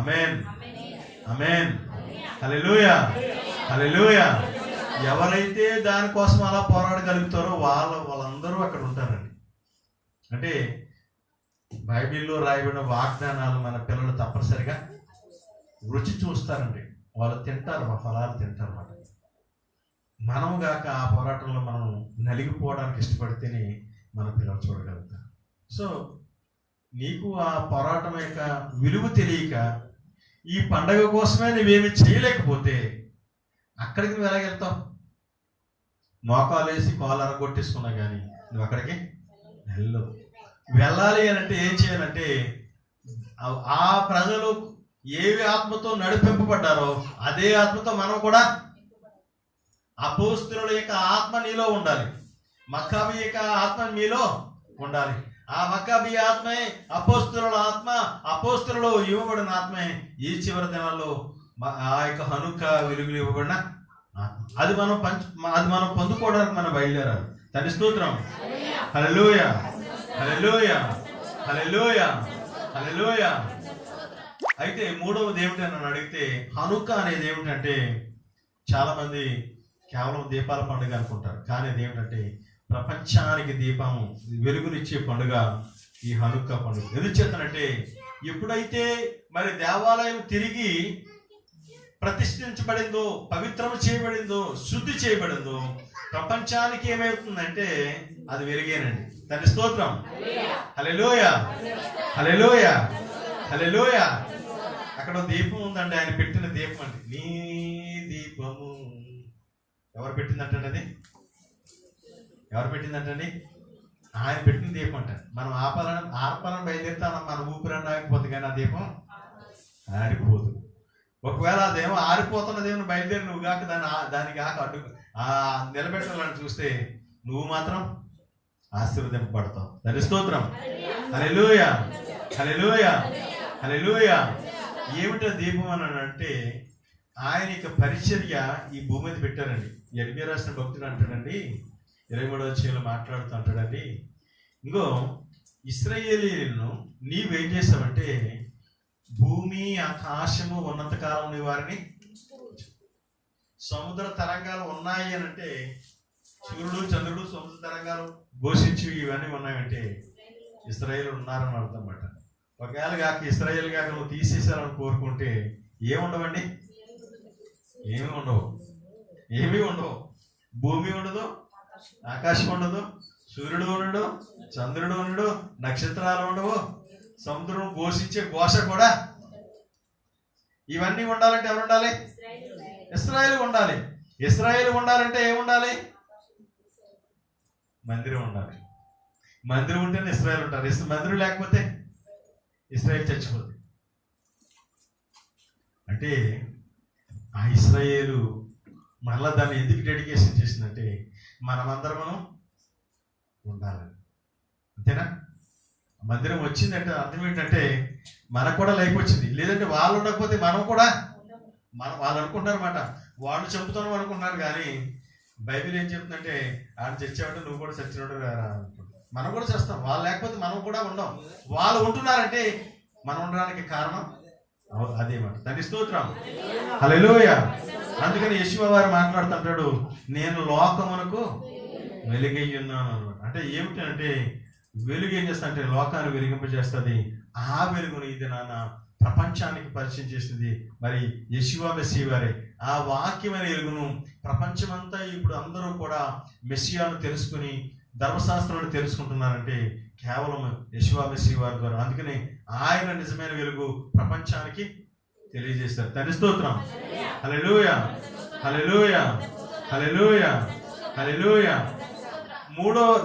ఆమేన్ ఆమేన్ హల్లెలూయా హల్లెలూయా. ఎవరైతే దానికోసం అలా పోరాడగలుగుతారో వాళ్ళందరూ అక్కడ ఉంటారండి. అంటే బైబిల్లో రాయబడిన వాగ్దానాలు మన పిల్లలు తప్పనిసరిగా రుచి చూస్తారండి. వాళ్ళు తింటారు, మా ఫలాలు తింటారు అన్నమాట. మనం గాక ఆ పోరాటంలో మనం నలిగిపోవడానికి ఇష్టపడితేనే మన పిల్లలు చూడగలుగుతారు. సో నీకు ఆ పోరాటం యొక్క విలువ తెలియక ఈ పండగ కోసమే నువ్వేమి చేయలేకపోతే అక్కడికి నువ్వు ఎలాగెళ్తావు? మోకాలు వేసి కాలు అరగొట్టేసుకున్నా కానీ నువ్వు అక్కడికి వెళ్ళాలి అని అంటే ఏం చేయాలంటే, ఆ ప్రజలు ఏవి ఆత్మతో నడిపింపబడ్డారో అదే ఆత్మతో మనం కూడా, అపోస్తలుల యొక్క ఆత్మ నీలో ఉండాలి, మక్కాబీ యొక్క ఆత్మ మీలో ఉండాలి. ఆ మక్కాబీ ఆత్మే అపోస్తలుల ఆత్మ, అపోస్తలులో ఇవ్వబడిన ఆత్మే ఈ చివరి దినాల్లో ఆ యొక్క హనుక్క వెలుగులు ఇవ్వబడిన ఆత్మ. అది మనం పొందుకోవడానికి మనం బయలుదేరాలి. తండ్రి స్తోత్రం. హల్లెలూయా హల్లెలూయా హల్లెలూయా హల్లెలూయా. అయితే మూడవది ఏమిటి అని అడిగితే, హనుక్క అనేది ఏమిటంటే, చాలా మంది కేవలం దీపాల పండుగ అనుకుంటారు, కానీ అది ఏమిటంటే ప్రపంచానికి దీపము వెలుగునిచ్చే పండుగ ఈ హనుక్క పండుగ. ఎందుచేతనంటే ఎప్పుడైతే మరి దేవాలయం తిరిగి ప్రతిష్ఠించబడిందో, పవిత్రం చేయబడిందో, శుద్ధి చేయబడిందో, ప్రపంచానికి ఏమవుతుందంటే అది వెలిగేనండి. తండ్రి స్తోత్రం. హల్లెలూయా హల్లెలూయా హల్లెలూయా. అక్కడ దీపం ఉందండి, ఆయన పెట్టిన దీపం అండి. నీ దీపము ఎవరు పెట్టిందంటండి? అది ఎవరు పెట్టిందంటండి? ఆయన పెట్టిన దీపం అంట. మనం ఆర్పాలని బయలుదేరుతాం, మన ఊపిరి ఆగిపోతుంది కానీ ఆ దీపం ఆరిపోదు. ఒకవేళ అదేమో ఆరిపోతున్నదేమో బయలుదేరి నువ్వు కాక దానికి కాక అడ్డు నిలబెట్టాలని చూస్తే నువ్వు మాత్రం ఆశీర్వదింపబడతావు. తండ్రి స్తోత్రం. హల్లెలూయా హల్లెలూయా హల్లెలూయా. ఏమిటో దీపం అని అంటే, ఆయన యొక్క పరిచర్య ఈ భూమి మీద పెట్టారండి. ఎర్మియా రాసిన భక్తుడు అంటాడండి, 23వ అధ్యాయంలో మాట్లాడుతూ అంటాడండి, ఇంకో ఇశ్రాయేలీయులను నీవేం చేస్తావంటే, భూమి ఆకాశము ఉన్నంతకాలం నీ వారిని, సముద్ర తరంగాలు ఉన్నాయి అని అంటే, సూర్యుడు చంద్రుడు సముద్ర తరంగాలు ఘోషించి ఇవన్నీ ఉన్నాయంటే ఇశ్రాయేలు ఉన్నారని అర్థం అన్నమాట. ఒకవేళ కాక ఇశ్రాయేల్ కాక నువ్వు తీసేసారని కోరుకుంటే ఏముండవండి? ఏమి ఉండవు, ఏమీ ఉండవు. భూమి ఉండదు, ఆకాశం ఉండదు, సూర్యుడు ఉండడు, చంద్రుడు ఉండడు, నక్షత్రాలు ఉండవు, సముద్రం ఘోషించే ఘోష కూడా. ఇవన్నీ ఉండాలంటే ఎవరు ఉండాలి? ఇశ్రాయేలు ఉండాలి. ఇశ్రాయేలు ఉండాలంటే ఏముండాలి? మందిరం ఉండాలి. మందిరం ఉంటేనే ఇశ్రాయేలు ఉంటారు. మందిరం లేకపోతే ఇశ్రాయేల్ చచ్చిపోతుంది. అంటే ఆ ఇశ్రాయేలు మళ్ళా దాన్ని ఎందుకు డెడికేషన్ చేసిందంటే మనమందరం ఉండాలని. అంతేనా? మందిరం వచ్చిందంటే అర్థం ఏంటంటే మనకు కూడా లైఫ్ వచ్చింది. లేదంటే వాళ్ళు ఉండకపోతే మనం కూడా వాళ్ళు అనుకుంటారు అన్నమాట, వాళ్ళు చంపుతాను అనుకుంటున్నారు. కానీ బైబిల్ ఏం చెప్తుందంటే ఆయన చచ్చావంటే నువ్వు కూడా చచ్చినట్టు మనం కూడా చేస్తాం. వాళ్ళు లేకపోతే మనం కూడా ఉండం. వాళ్ళు ఉంటున్నారంటే మనం ఉండడానికి కారణం అదేమాట. తండ్రి స్తోత్రం, హల్లెలూయా. అందుకని యేషూవ వారు మాట్లాడుతుంటాడు, నేను లోకమునకు వెలుగై ఉన్నాను అన్నమాట. అంటే ఏమిటి అంటే వెలుగు ఏం చేస్తా అంటే లోకాన్ని వెలిగింపజేస్తుంది. ఆ వెలుగును ఇది నాన్న ప్రపంచానికి పరిచయం చేసింది మరి యేషూవ మెస్సీ వారే. ఆ వాక్యమైన వెలుగును ప్రపంచమంతా ఇప్పుడు అందరూ కూడా మెస్సియాను తెలుసుకుని ధర్మశాస్త్రాన్ని తెలుసుకుంటున్నారంటే కేవలం యేషూవ మెస్సీ వారి ద్వారా. అందుకని ఆయన నిజమైన వెలుగు ప్రపంచానికి తెలియజేస్తారు. తండ్రి స్తోత్రం, హల్లెలూయా, హల్లెలూయా, హల్లెలూయా, హల్లెలూయా.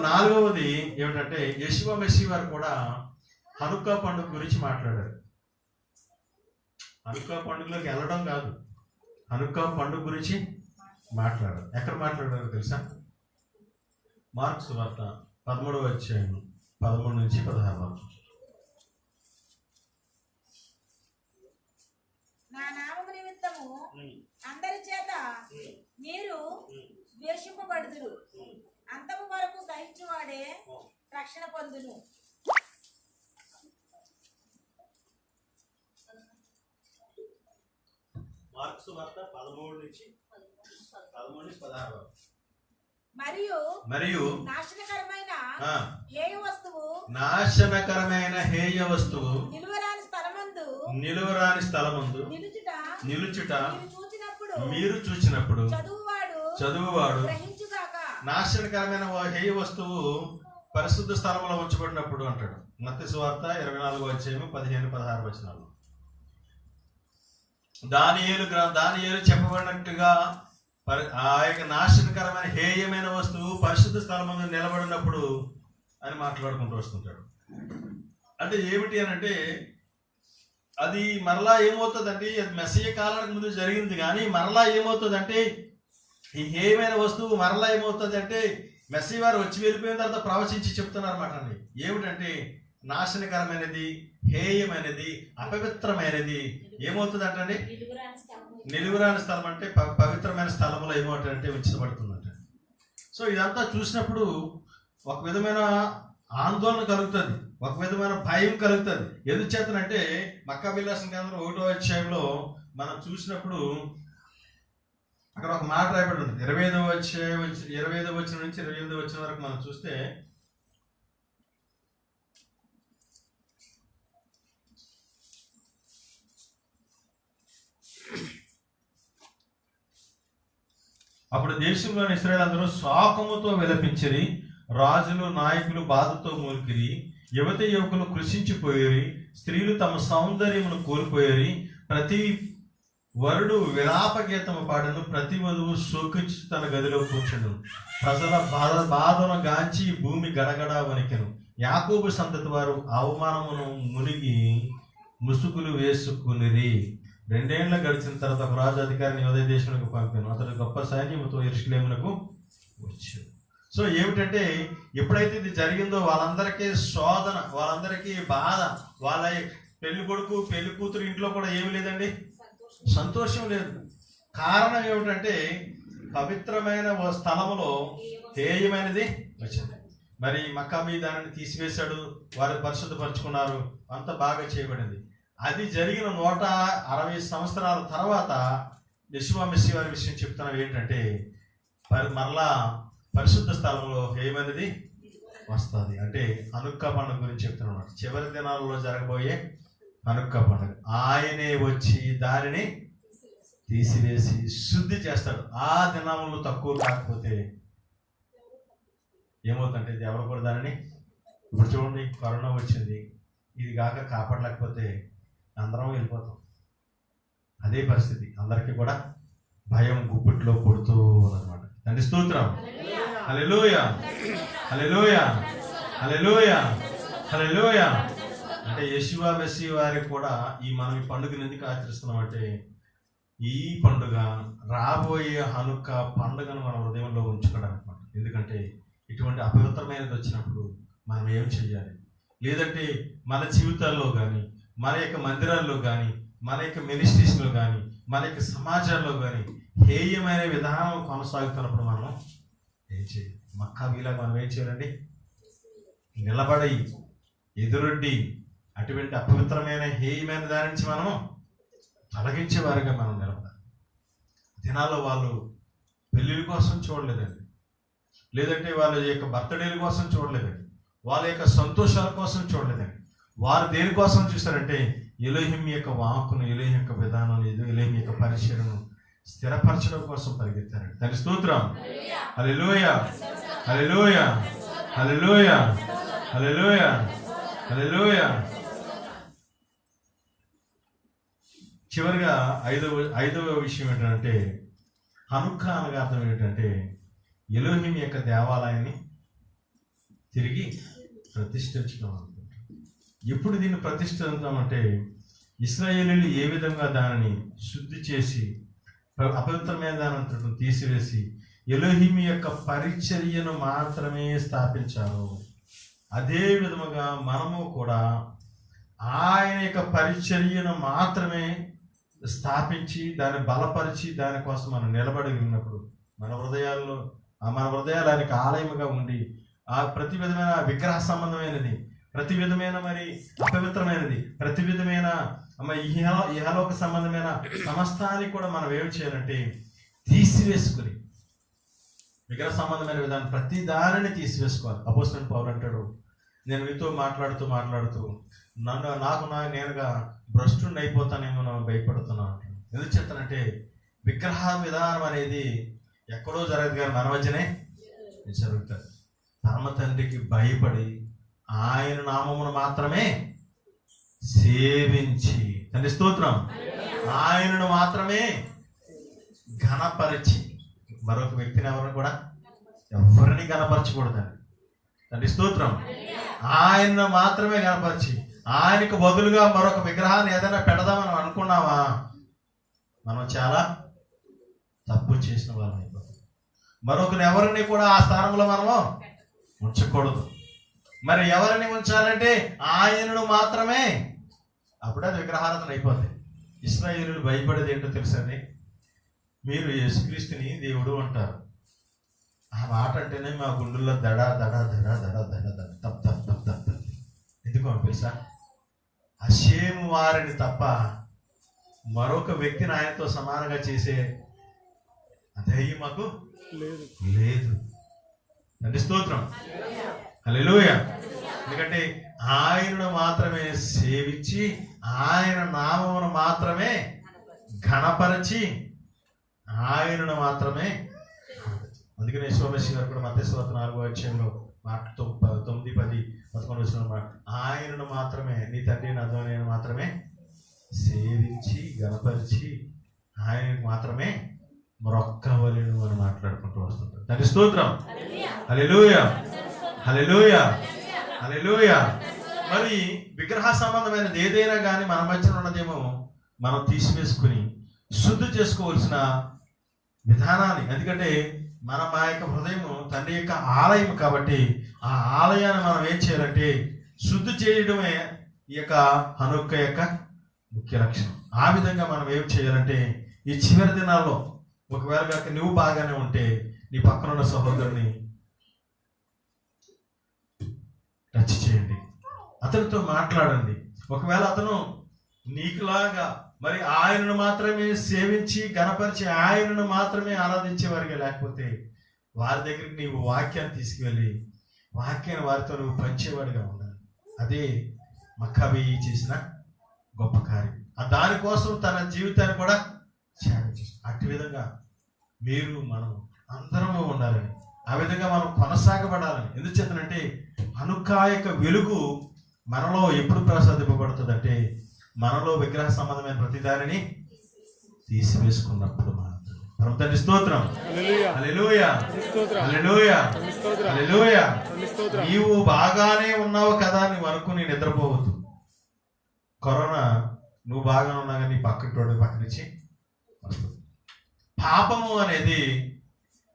నాలుగవది ఏమిటంటే యేషూవ మెస్సీ వారు కూడా హనుక్కా పండుగ గురించి మాట్లాడారు. హనుక్కా పండుగలోకి వెళ్ళడం కాదు, హనుక్కా పండుగ గురించి మాట్లాడారు. ఎక్కడ మాట్లాడారు తెలుసా? మార్కు సువార్త 13వ అధ్యాయం 13 నుంచి 16 వరకు. నా నామము నిమిత్తము అందరి చేత మీరు ద్వేషింపబడుదురు, అంతము వరకు సహించువాడే రక్షణ పొందును. మార్కు సువార్త 13 నుంచి 16 వరకు. మరియు నాశనకరమైన హేయ వస్తువు నిలువరాని స్థలమందు నిలుచుట మీరు చూచినప్పుడు చదువువాడు నాశనకరమైన హేయ వస్తువు పరిశుద్ధ స్థలంలో ఉంచబడినప్పుడు అంటాడు. మత్తయి సువార్త 24వ అధ్యాయం 15-16 వచనాలు. దానియేలు చెప్పబడినట్టుగా ఆ యొక్క నాశనకరమైన హేయమైన వస్తువు పరిశుద్ధ స్థలం ముందు నిలబడినప్పుడు అని మాట్లాడుకుంటూ వస్తుంటాడు. అంటే ఏమిటి అని అంటే అది మరలా ఏమవుతుందంటే అది మెస్సియ కాలానికి ముందు జరిగింది. కానీ మరలా ఏమవుతుందంటే ఈ హేయమైన వస్తువు మరలా ఏమవుతుంది అంటే మెస్సియ వారు వచ్చి వెళ్ళిపోయిన తర్వాత ప్రవచించి చెప్తున్నారు అన్నమాట అండి. ఏమిటంటే నాశనకరమైనది, హేయమైనది, అపవిత్రమైనది ఏమవుతుంది అంటే నిలువురాని స్థలం అంటే పవిత్రమైన స్థలంలో ఏమవుతుందంటే ఉంచబడుతుందంట. సో ఇదంతా చూసినప్పుడు ఒక విధమైన ఆందోళన కలుగుతుంది, ఒక విధమైన భయం కలుగుతుంది. ఎందుకు చేతనంటే మక్కా విలాసం కేంద్రం 1వ అధ్యాయంలో మనం చూసినప్పుడు అక్కడ ఒక మాట రాయబడి ఉంటుంది. 25వ అధ్యాయం 25వ వచనం నుంచి 28వ వచనం వరకు మనం చూస్తే అప్పుడు దేశంలోని ఇశ్రాయేలు అందరూ శోకముతో విలపించిరి, రాజులు నాయకులు బాధతో మూలికిరి, యువతి యువకులు కృషించిపోయేరి, స్త్రీలు తమ సౌందర్యమును కోల్పోయేరి, ప్రతి వరుడు విలాప గీతము పాడను, ప్రతి వధువు శోకించి తన గదిలో కూర్చుండు, ప్రజల బాధను గాంచి భూమి గడగడ వణికెను. యాకోబు సంతతి వారు అవమానమును మునిగి ముసుగులు వేసుకునిరి. 2 ఏళ్లు గడిచిన తర్వాత ఒక రాజు అధికారిని యోదయ దేశానికి పంపాను. అతడు గొప్ప సైన్యముతో యెరూషలేమునకు వచ్చాడు. సో ఏమిటంటే ఎప్పుడైతే ఇది జరిగిందో వాళ్ళందరికీ శోధన, వాళ్ళందరికీ బాధ, వాళ్ళ పెళ్లి కొడుకు పెళ్లి కూతురు ఇంట్లో కూడా ఏమి లేదండి, సంతోషం లేదు. కారణం ఏమిటంటే పవిత్రమైన స్థలములో హేయమైనది వచ్చింది. మరి మక్కా మీద దానిని తీసివేశాడు, వారు పరిశుద్ధపరుచుకున్నారు, అంత బాగా చేయబడింది. అది జరిగిన 160 సంవత్సరాల తర్వాత యేషూవ మెస్సీ వారి విషయం చెప్తున్నవి ఏంటంటే మరలా పరిశుద్ధ స్థలంలో ఏమైనది వస్తుంది. అంటే హనుక్కా పండుగ గురించి చెప్తున్నమాట. చివరి దినాలలో జరగబోయే హనుక్కా పండుగ. ఆయనే వచ్చి దానిని తీసివేసి శుద్ధి చేస్తాడు. ఆ దినాలలో తక్కువ కాకపోతే ఏమవుతుందంటే ఇది ఎవరు కూడా దానిని, ఇప్పుడు చూడండి కరోనా వచ్చింది, ఇది కాక కాపాడలేకపోతే అందరం వెళ్ళిపోతాం. అదే పరిస్థితి, అందరికీ కూడా భయం గుప్పిట్లో కొడుతూ అన్నమాట. తండ్రి స్తోత్రం, హల్లెలూయా, హల్లెలూయా, హల్లెలూయా, హల్లెలూయా. అంటే యేషూవ మెస్సీ వారికి కూడా మనం ఈ పండుగను ఎందుకు ఆచరిస్తున్నాం అంటే ఈ పండుగ రాబోయే హనుక్కా పండుగను మన హృదయంలో ఉంచుకోవడం అనమాట. ఎందుకంటే ఇటువంటి అపవిత్రమైనది వచ్చినప్పుడు మనం ఏం చెయ్యాలి? లేదంటే మన జీవితాల్లో కానీ, మన యొక్క మందిరాల్లో కానీ, మన యొక్క మినిస్ట్రీస్లో కానీ, మన యొక్క సమాజంలో కానీ హేయమైన విధానం కొనసాగుతున్నప్పుడు మనం ఏం చేయాలి? మక్కాబీలా మనం ఏం చేయాలండి? నిలబడి ఎదురొడ్డి అటువంటి అపవిత్రమైన హేయమైన దాని నుంచి మనం తొలగించే వారిగా మనం నిలబడాలి. దినాల్లో వాళ్ళు పెళ్ళిళ్ళ కోసం చూడలేదండి, లేదంటే వాళ్ళ యొక్క బర్త్డేల కోసం చూడలేదండి, వాళ్ళ యొక్క సంతోషాల కోసం చూడలేదండి. వారు దేనికోసం చూస్తారంటే ఎలోహిం యొక్క వాక్కును, ఎలోహిం యొక్క విధానం, ఎలోహిం యొక్క పరిచయను స్థిరపరచడం కోసం పరిగెత్తారండి. దాని స్తోత్రం. హల్లెలూయా, హల్లెలూయా, హల్లెలూయా, హల్లెలూయా, హల్లెలూయా. చివరిగా ఐదవ విషయం ఏంటంటే, హనుక్కా అనగా అర్థం ఏంటంటే ఎలోహిం యొక్క దేవాలయాన్ని తిరిగి ప్రతిష్ఠించడం అనుకుంటాం. ఎప్పుడు దీన్ని ప్రతిష్ఠించామంటే, ఇశ్రాయేలీయులు ఏ విధంగా దానిని శుద్ధి చేసి అపవిత్రమైన దానిని తీసివేసి ఎలోహిం యొక్క పరిచర్యను మాత్రమే స్థాపించారు, అదే విధముగా మనము కూడా ఆయన యొక్క పరిచర్యను మాత్రమే స్థాపించి దాన్ని బలపరిచి దానికోసం మనం నిలబడి ఉన్నప్పుడు మన హృదయాలు ఆయనకు ఆలయముగా ఉండి ఆ ప్రతి విధమైన విగ్రహ సంబంధమైనది, ప్రతి విధమైన మరి అపవిత్రమైనది, ప్రతి విధమైన ఇహలోక సంబంధమైన సమస్తాన్ని కూడా మనం ఏం చేయాలంటే తీసివేసుకుని విగ్రహ సంబంధమైన విధానం ప్రతి దానిని తీసివేసుకోవాలి. అపోస్తలుడైన పౌలు అంటాడు, నేను మీతో మాట్లాడుతూ నేనుగా భ్రష్టుని అయిపోతానేమో భయపడుతున్నాను. ఎందుకు చెప్తానంటే విగ్రహ విధానం అనేది ఎక్కడో జరగదు కానీ మన మధ్యనే జరుగుతుంది. పరమ తండ్రికి భయపడి ఆయన నామమును మాత్రమే సేవించి, తండ్రి స్తోత్రం, ఆయనను మాత్రమే ఘనపరిచి, మరొక వ్యక్తిని ఎవరిని ఘనపరచకూడదండి. తండ్రి స్తోత్రం. ఆయన్ను మాత్రమే ఘనపరిచి, ఆయనకు బదులుగా మరొక విగ్రహాన్ని ఏదైనా పెడదామని అనుకున్నావా, మనం చాలా తప్పు చేసిన వాళ్ళం అయిపోతాం. మరొకరు ఎవరిని కూడా ఆ స్థానంలో మనము ఉంచకూడదు. మరి ఎవరిని ఉంచాలంటే ఆయనను మాత్రమే. అప్పుడే అది విగ్రహారాధన అయిపోతాయి. ఇశ్రాయేలీయులు భయపడేది ఏంటో తెలుసండి, మీరు యేసుక్రీస్తుని దేవుడు అంటారు. ఆ మాట అంటేనే మా గుండెల్లో దడ దడ దడ దడ దడ దడ తప్ తప్ తప్ తప్ తప్. ఎందుకో తెలుసా? హషేము వారిని తప్ప మరొక వ్యక్తిని ఆయనతో సమానంగా చేసే ధైర్యం మాకు లేదు. అంటే స్తోత్రం, హల్లెలూయా. ఎందుకంటే ఆయనను మాత్రమే సేవించి, ఆయన నామమును మాత్రమే ఘనపరచి, ఆయనను మాత్రమే. అందుకనే యేసుమసీహు గారు కూడా మత్తయి సువార్త 4వ అధ్యాయంలో 9, 10, 11 ఆయనను మాత్రమే, నీ తండ్రి నాథుని మాత్రమే సేవించి ఘనపరిచి ఆయనకు మాత్రమే మొక్కవలెను అని మాట్లాడుకుంటూ వస్తుంటారు. దాని స్తోత్రం, హల్లెలూయా, హల్లెలూయా, హల్లెలూయా. మరి విగ్రహ సంబంధమైనది ఏదైనా కానీ మన మధ్యన ఉన్నదేమో మనం తీసివేసుకుని శుద్ధి చేసుకోవాల్సిన విధానాన్ని, ఎందుకంటే మన మా యొక్క హృదయం తండ్రి యొక్క ఆలయం కాబట్టి ఆ ఆలయాన్ని మనం ఏం చేయాలంటే శుద్ధి చేయడమే ఈ యొక్క హనుక్కా యొక్క ముఖ్య లక్షణం. ఆ విధంగా మనం ఏం చేయాలంటే ఈ చివరి దినాల్లో ఒకవేళ కనుక నువ్వు బాగానే ఉంటే నీ పక్కన ఉన్న సహోదరుని టచ్ చేయండి, అతనితో మాట్లాడండి. ఒకవేళ అతను నీకులాగా మరి ఆయనను మాత్రమే సేవించి ఘనపరిచి ఆయనను మాత్రమే ఆరాధించేవారిగా లేకపోతే వారి దగ్గరికి నీవు వాక్యాన్ని తీసుకువెళ్ళి వాక్యాన్ని వారితో నువ్వు పంచేవాడిగా ఉండాలి. అదే మక్కాబీ చేసిన గొప్ప కార్యం. దానికోసం తన జీవితాన్ని కూడా త్యాగం చేస్తాడు. అట్టి విధంగా మీరు మనం అందరము ఉండాలని, ఆ విధంగా మనం కొనసాగబడాలని. ఎందుకు చెప్తానంటే హనుక్కా యొక్క వెలుగు మనలో ఎప్పుడు ప్రసాదింపబడుతుందంటే మనలో విగ్రహ సంబంధమైన ప్రతిదానిని తీసివేసుకున్నప్పుడు మాత్రం. పరమ తండ్రి స్తోత్రం, హల్లెలూయా, హల్లెలూయా, హల్లెలూయా. నీవు బాగానే ఉన్నావు కదా నువ్వు అనుకుని నిద్రపోవద్దు. కరోనా నువ్వు బాగానే ఉన్నా కానీ నీ పక్క నుంచి వస్తుంది. పాపము అనేది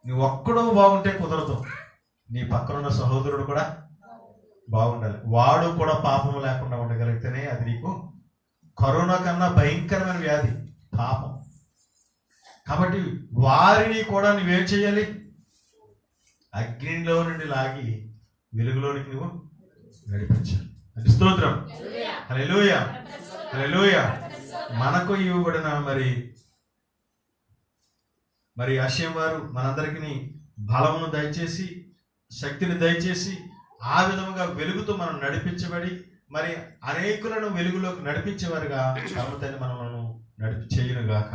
నువ్వు ఒక్కడో బాగుంటే కుదరదు, నీ పక్కనున్న సహోదరుడు కూడా బాగుండాలి. వాడు కూడా పాపం లేకుండా ఉండగలిగితేనే అది నీకు కరోనా కన్నా భయంకరమైన వ్యాధి పాపం. కాబట్టి వారిని కూడా నువ్వేం చేయాలి? అగ్నిలో నుండి లాగి వెలుగులోనికి నువ్వు నడిపించాలి. అది స్తోత్రం. హల్లెలూయా, హల్లెలూయా. మనకు ఇవ్వబడిన మరి ఆశయం వారు మనందరికీ బలమును దయచేసి, శక్తిని దయచేసి, ఆ విధముగా వెలుగుతో మనం నడిపించబడి మరి అనేకులను వెలుగులోకి నడిపించేవారుగా పరమతండ్రి మనలను నడిపి చేయనుగాక.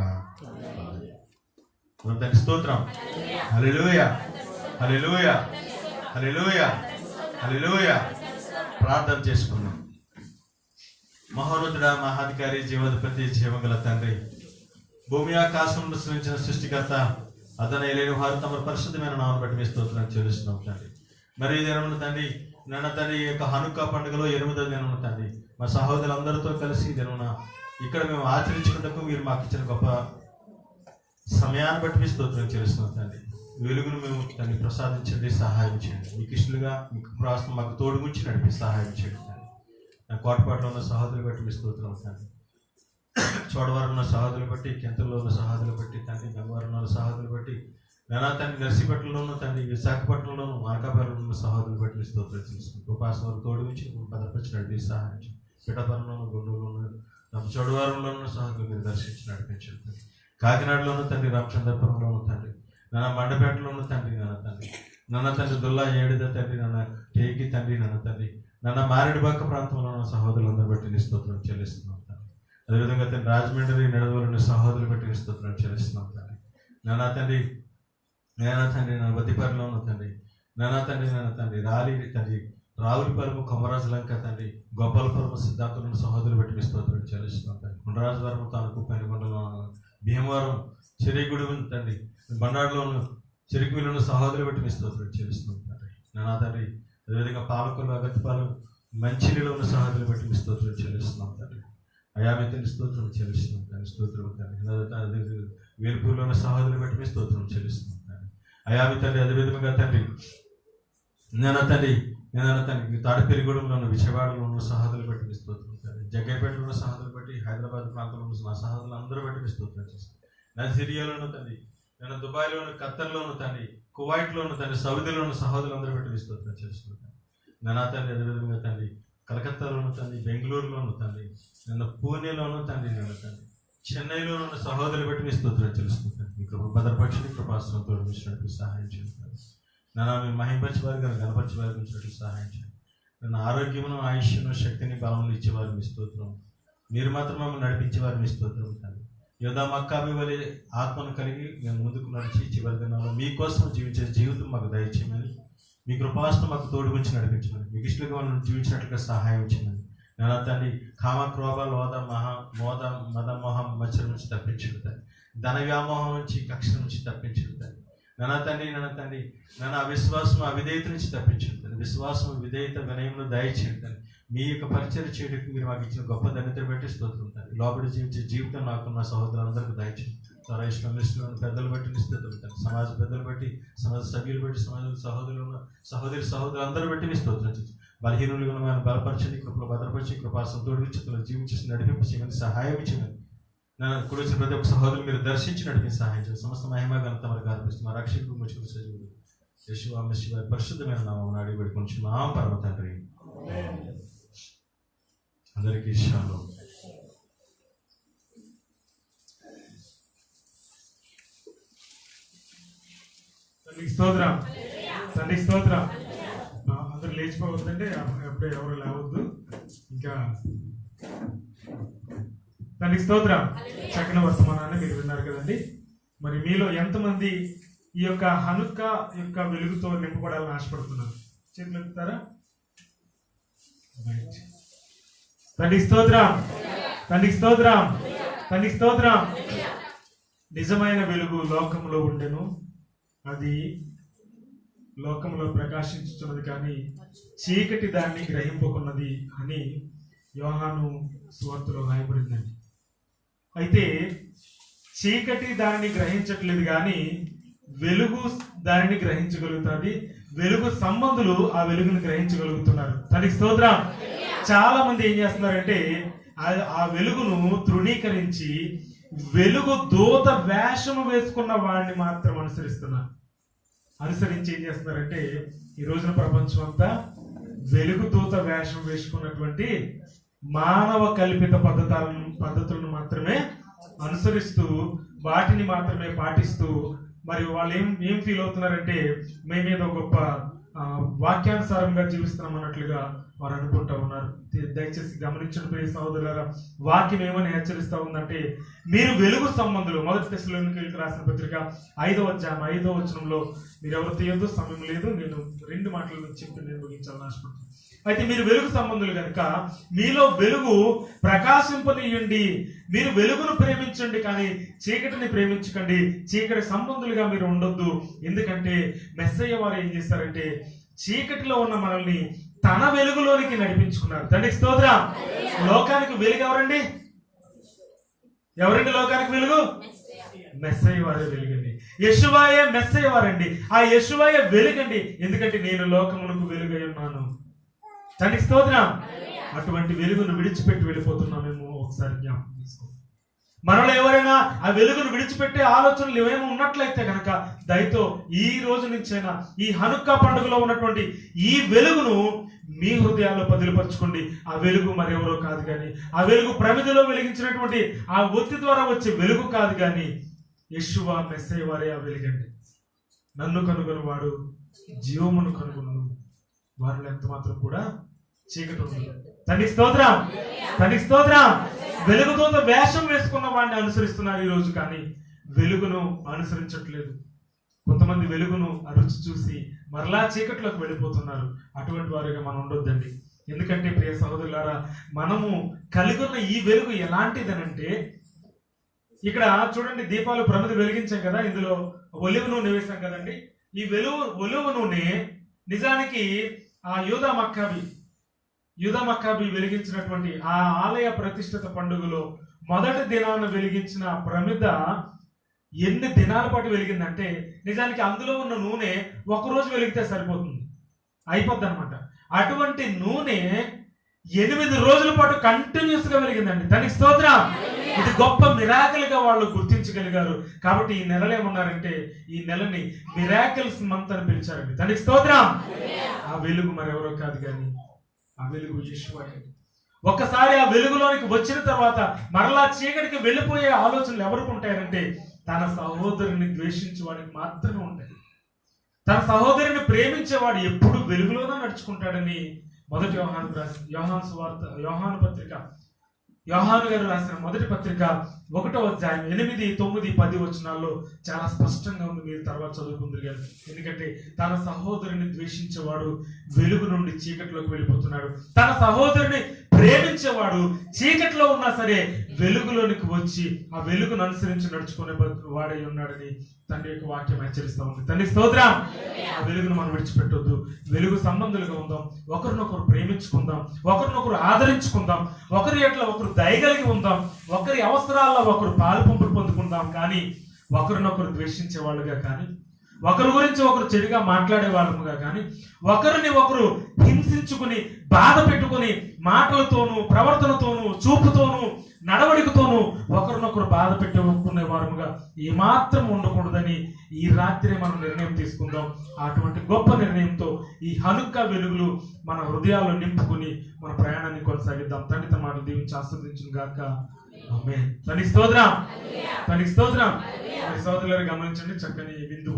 దాని స్తోత్రం. హల్లెలూయా, హల్లెలూయా, హల్లెలూయా, హల్లెలూయా. ప్రార్థన చేసుకున్నాం. మహోన్నతుడా, మహాధికారి, జీవాధిపతి, జీవగల తండ్రి, భూమి ఆకాశంలో సృష్టించిన సృష్టికర్త, అతను వారు తమ పరిశుద్ధమైన నామం బట్టి మీ స్తోత్రం చెల్లిస్తున్నాం తండ్రి. మరి ఈ దినమున తండ్రి, నాన్న తండ్రి, ఈ యొక్క హనుక్కా పండుగలో 8వ దినమున తండ్రి, మా సహోదరులందరితో కలిసి ఈ దినమున ఇక్కడ మేము ఆచరించుకుంటూ మీరు మాకు ఇచ్చిన గొప్ప సమయాన్ని బట్టి మీ స్తోత్రం చెల్లిస్తున్నాం తండ్రి. వెలుగును మేము తండ్రి ప్రసాదించండి, సహాయం చేయండి. మీకు ఇష్టలుగా మీకు ప్రాస్తం మాకు తోడుగుంచి నడిపి సహాయం చేయండి తండ్రి. నా కోటపాట్లో ఉన్న సహోదరులు బట్టి మీ స్తోత్రం తండ్రి. చోడవరం ఉన్న సహోదరులు బట్టి, కెంతల్లో ఉన్న సహోదరులు బట్టి తండ్రి, గంగవరం ఉన్న సహోదరులు బట్టి, నానా తండ్రి నర్సీపట్నంలోనూ తండ్రి, విశాఖపట్నంలోనూ, అనకాపల్లిలో ఉన్న సహోదరులు బట్టి మీ స్తోత్రం చేసుకుంటాం. ఉపాసం వారు తోడుగుంచి భద్రపరిచి నడిపి సహాయం చేయండి. పిఠాపురంలోను, గుంటూరులోను, చోడవరంలో ఉన్న సహోదరులు మీరు దర్శించి నడిపించండి. కాకినాడలోను తండ్రి, రామచంద్రపురంలోను తండ్రి, నాన్న మండపేటలోను తండ్రి, నాన్న తండ్రి దుల్లా ఏడిద తండ్రి, నాన్న టేకి తండ్రి, నాన్న తండ్రి, నాన్న మారేడుబాక ప్రాంతంలో ఉన్న సహోదరులందరూ బట్టి నీ స్తోత్రం చెల్లిస్తున్నాం తండ్రి. అదేవిధంగా తండ్రి రాజమండ్రి నడవలని సహోదరులు బట్టి నీ స్తోత్రం చెల్లిస్తున్నాం తండ్రి. నాన్న తండ్రి, నా వద్దిపరిలో ఉన్న తండ్రి, నాన్న తండ్రి రాలి తండ్రి, రావులపరము, కొమరాజులంక తండ్రి, గోపాలపురము, సిద్ధాంతులను సహోదరులు బట్టి మీ స్తోత్రం చెల్లిస్తున్నాం తండ్రి. కొండరాజువరము, తణుకు, పెనుగొండలో, భీమవరం, చెరిగుడి తండ్రి, బండాడులోను, చెరుకులోను సహోదరులు బట్టి మీ స్తోత్రం చెల్లిస్తున్నాం తండ్రి. నాన్న తండ్రి, అదేవిధంగా పాలకులు, అగత్తిపాలు, మంచినీలో ఉన్న సహోదరులు బట్టి మీ స్తోత్రం చెల్లిస్తున్నాం తండ్రి. అయామి తండ్రి స్తోత్రం చెల్లిస్తున్నాం తండ్రి. స్తోత్రం తండ్రి. వేల్పూర్లో ఉన్న సహోదరులు బట్టి మీ స్తోత్రం చెల్లిస్తున్నాం తండ్రి. అయామి తండ్రి, అదేవిధంగా తండ్రి, నాన్న తండ్రి, తాడపల్లిగూడెంలో ఉన్న, విజయవాడలో ఉన్న సహోదరులు బట్టి మీ స్తోత్రం తండ్రి. జగ్గైపేటలో ఉన్న సహోదరులు బట్టి, హైదరాబాద్ ప్రాంతంలో ఉన్న నా సహోదరులు అందరూ బట్టి మీ స్తోత్రం చేస్తాం. నా సిరియాలోను తండ్రి, నేను దుబాయ్లోను, ఖత్తర్లోను తండ్రి, కువైట్లోను తండ్రి, సౌదీలోను సహోదరులందరూ బట్టి మీ స్తోత్రం చేస్తున్నాను. నాన్న తండ్రి, అదేవిధంగా తండ్రి, కలకత్తాలోను తండ్రి, బెంగళూరులోను తండ్రి, నిన్న పూణేలోను తండ్రి, నిన్న తండ్రి, చెన్నైలో ఉన్న సహోదరులు బట్టి మీ స్తోత్రం తెలుసుకుంటాను. మీ కృప భద్రపక్షుని కృపాసనంతో ఇచ్చినట్టు సహాయం చేయండి. నన్ను మీ మహింపరిచే వారి గారు గణపరిచే వారి ఇచ్చినట్టు సహాయం చేయండి. నన్ను ఆరోగ్యమును, ఆయుష్ను, శక్తిని, బలములు ఇచ్చేవారు మీ స్తోత్రం. మీరు మాత్రం మమ్మల్ని నడిపించేవారు మీ స్తోత్రం తండ్రి. యోధా మక్కాబి వలె ఆత్మను కలిగి మేము ముందుకు నడిచి చివరి దినాల్లో మీకోసం జీవించే జీవితం మాకు దయచేయమని, మీ కృపాసనం మాకు తోడుగుంచి నడిపించమని, మీకు ఇష్టంగా మనం జీవించినట్లుగా సహాయం చేయమని. నాన్న తండ్రి, కామ, క్రోధ, లోధ, మద మోహం, మత్సరం నుంచి తప్పించుతాయి. ధన వ్యామోహం నుంచి, కక్ష నుంచి తప్పించుతాయి. నాన్న తండ్రి, నాన్న అవిశ్వాసం, అవిధేయత నుంచి తప్పించుతాయి. విశ్వాసం, విధేయత, వినయమును దయచేయండి. మీ యొక్క పరిచయం చేయడానికి మీరు మాకు ఇచ్చిన గొప్ప ధన్యత బట్టి స్తోత్రం. లోబడి జీవించే జీవితం నాకు నా సహోదరులందరికీ దయచేయండి. త్వర ఇష్టం పెద్దలు బట్టి నిస్తోత్రం, సమాజ పెద్దలు బట్టి, సమాజ సభ్యులు బట్టి, సమాజ సహోదరులు అందరూ బట్టి మీ స్తోత్రం. బలహీనులుగా మనం బలపరచండి, కృపలో భద్రపరిచి, కృపాసం తోడు జీవించేసి నడిపింపు చేయమని, సహాయం చేయమని. నన్ను కూడిచిన ప్రతి ఒక్క సహోదరులు మీరు దర్శించి నడిపించి సహాయం చేయండి. సమస్త మహిమ ఘనత మనకు అర్పిస్తుంది. మా రక్షకుడు ముచ్చుకుని సజీవుడు యేసు మెస్సీయ పరిశుద్ధమైన నామమున అడిగి పెట్టుకుంటున్నాం పరమ తండ్రి. అందరికీ షాలోమ్. స్తోత్రం, తండ్రి స్తోత్రం. అందరూ లేచిపోవద్దండి, అప్పుడే ఎవరు లేవద్దు. ఇంకా తండ్రి స్తోత్రం. చక్కని వర్తమానాన్ని మీరు విన్నారు కదండి. మరి మీలో ఎంతమంది ఈ యొక్క హనుక్కా యొక్క వెలుగుతో నింపబడాలని ఆశపడుతున్నారు? చేతులు ఎత్తుతారా? తండ్రి స్తోత్రం, తండ్రి స్తోత్రం, తండ్రి స్తోత్రం. నిజమైన వెలుగు లోకంలో ఉండెను, అది లోకంలో ప్రకాశించుతున్నది, కానీ చీకటి దాన్ని గ్రహింపుకున్నది అని యోహాను సువార్తలో రాయబడిందండి. అయితే చీకటి దానిని గ్రహించట్లేదు, కానీ వెలుగు దానిని గ్రహించగలుగుతుంది, వెలుగు సంబంధులు ఆ వెలుగును గ్రహించగలుగుతున్నారు. దానికి స్తోత్రం. చాలా మంది ఏం చేస్తున్నారంటే ఆ వెలుగును తృణీకరించి వెలుగు దూత వేషము వేసుకున్న వాడిని మాత్రం అనుసరించి ఏం చేస్తున్నారంటే ఈ రోజున ప్రపంచం అంతా వెలుగు దూత వేషం వేసుకున్నటువంటి మానవ కల్పిత పద్ధతులను మాత్రమే అనుసరిస్తూ వాటిని మాత్రమే పాటిస్తూ మరి వాళ్ళు ఏం ఫీల్ అవుతున్నారంటే మేమేదో గొప్ప వాక్యానుసారంగా జీవిస్తున్నాం అన్నట్లుగా వారు అనుకుంటా ఉన్నారు. దయచేసి గమనించండి ప్రియ సహోదరులారా, వాక్యం ఏమని హెచ్చరిస్తా ఉందంటే మీరు వెలుగు సంబంధులు. 1 తెస్సలోనికీయులకు రాసిన పత్రిక 5వ అధ్యాయం 5వ వచనంలో మీరు ఎవరు తీయొద్దు, సమయం లేదు, నేను 2 మాటలు చెప్పి నేను ముగించాలని ఆశపడుతున్నాను. అయితే మీరు వెలుగు సంబంధులు కనుక మీలో వెలుగు ప్రకాశింపనీయండి. మీరు వెలుగును ప్రేమించండి కానీ చీకటిని ప్రేమించకండి. చీకటి సంబంధులుగా మీరు ఉండొద్దు. ఎందుకంటే మెస్సయ్య వారు ఏం చేస్తారంటే చీకటిలో ఉన్న మనల్ని తన వెలుగులోనికి నడిపించుకున్నారు. దానికి స్తోత్రం. లోకానికి వెలుగు ఎవరండి? లోకానికి వెలుగు? మెస్సయ్య వారే వెలుగండి. యేషువాయే మెస్సయ్య వారండి. ఆ యేషువాయే వెలుగండి. ఎందుకంటే నేను లోకమునకు వెలుగై ఉన్నాను. దానికి స్తోత్రం. అటువంటి వెలుగును విడిచిపెట్టి వెళ్ళిపోతున్నామేమో ఒకసారి జ్ఞాపకం తీసుకో. మనలో ఎవరైనా ఆ వెలుగును విడిచిపెట్టే ఆలోచనలు ఏమైనా ఉన్నట్లయితే కనుక దయతో ఈ రోజు నుంచైనా ఈ హనుక్కా పండుగలో ఉన్నటువంటి ఈ వెలుగును మీ హృదయాల్లో పదిలపరచుకోండి. ఆ వెలుగు మరెవరో కాదు కానీ, ఆ వెలుగు ప్రమిదిలో వెలిగించినటువంటి ఆ ఒత్తి ద్వారా వచ్చే వెలుగు కాదు కానీ యెషువా మెస్సయ్య వారే ఆ వెలుగండి. నన్ను కనుగొని వాడు జీవమును కనుగొను, వారిలో ఎంత మాత్రం కూడా చీకటి ఉంది. తండ్రి స్తోత్రం. తండ్రి స్తోత్రం. వెలుగుతో వేషం వేసుకున్న వాడిని అనుసరిస్తున్నారు ఈ రోజు, కానీ వెలుగును అనుసరించట్లేదు. కొంతమంది వెలుగును రుచి చూసి మరలా చీకట్లోకి వెళ్ళిపోతున్నారు. అటువంటి వారిగా మనం ఉండొద్దండి. ఎందుకంటే ప్రియ సహోదరులారా, మనము కలిగి ఉన్న ఈ వెలుగు ఎలాంటిదనంటే, ఇక్కడ చూడండి, దీపాలు ప్రమిది వెలిగించాం కదా, ఇందులో ఒలివ నూనె వేసాం కదండి. ఈ ఒలివ నూనె నిజానికి ఆ యూదా మక్కాబీ వెలిగించినటువంటి ఆ ఆలయ ప్రతిష్ఠిత పండుగలో మొదటి దినాన వెలిగించిన ప్రమిద ఎన్ని దినాల పాటు వెలిగిందంటే నిజానికి అందులో ఉన్న నూనె ఒకరోజు వెలిగితే సరిపోతుంది, అయిపోద్ది అనమాట. అటువంటి నూనె 8 రోజుల పాటు కంటిన్యూస్ గా వెలిగిందండి. దానికి స్తోత్రం. ఇది గొప్ప మిరాకిల్ గా వాళ్ళు గుర్తించగలిగారు. కాబట్టి ఈ నెలలో ఏమన్నారంటే ఈ నెలని మిరాకిల్స్ మంత్ అని పిలిచారండి. దానికి స్తోత్రం. ఆ వెలుగు మరెవరో కాదు కానీ ఆ వెలుగు యేషువాయే. ఒక్కసారి ఆ వెలుగులోనికి వచ్చిన తర్వాత మరలా చీకటికి వెళ్ళిపోయే ఆలోచనలు ఎవరికి ఉంటాయంటే తన సహోదరుని ద్వేషించేవాడికి మాత్రమే ఉంటాయి. తన సహోదరుని ప్రేమించేవాడు ఎప్పుడు వెలుగులోనే నడుచుకుంటాడని మొదటి యోహాను గారు రాసిన మొదటి పత్రిక 1వ అధ్యాయం 8, 9, 10 వచనాల్లో చాలా స్పష్టంగా ఉంది. మీరు తర్వాత చదువుకుందరు కానీ, ఎందుకంటే తన సహోదరుని ద్వేషించేవాడు వెలుగు నుండి చీకటిలోకి వెళ్ళిపోతున్నాడు. తన సహోదరుని ప్రేమించేవాడు చీకటిలో ఉన్నా సరే వెలుగులోనికి వచ్చి ఆ వెలుగును అనుసరించి నడుచుకునే వాడై ఉన్నాడని తండ్రి యొక్క వాక్యం హెచ్చరిస్తూ ఉంది. తండ్రి స్తోత్రం. ఆ వెలుగును మనం విడిచిపెట్టొద్దు. వెలుగు సంబంధులుగా ఉందాం, ఒకరినొకరు ప్రేమించుకుందాం, ఒకరినొకరు ఆదరించుకుందాం, ఒకరి ఎట్లా ఒకరు దయగలిగి ఉందాం, ఒకరి అవసరాల్లో ఒకరు పాలుపంపులు పొందుకుందాం. కానీ ఒకరినొకరు ద్వేషించే వాళ్ళుగా కానీ, ఒకరి గురించి ఒకరు చెడుగా మాట్లాడే వాళ్ళముగా కానీ, ఒకరిని ఒకరు హింసించుకుని బాధ పెట్టుకుని మాటలతోనూ ప్రవర్తనతోనూ చూపుతోనూ నడవడికతోనూ ఒకరినొకరు బాధ పెట్టుకునే వారముగా ఏమాత్రం ఉండకూడదని ఈ రాత్రి మనం నిర్ణయం తీసుకుందాం. అటువంటి గొప్ప నిర్ణయంతో ఈ హనుక్కా వెలుగులు మన హృదయాల్లో నింపుకుని మన ప్రయాణాన్ని కొనసాగిద్దాం. తండ్రి తమ మాటలు దీవించి ఆస్వాదించును గాక. ఆమేన్. తండ్రి స్తోత్రం. తండ్రి స్తోత్రం. సహోదరులను గమనించండి, చక్కని విందు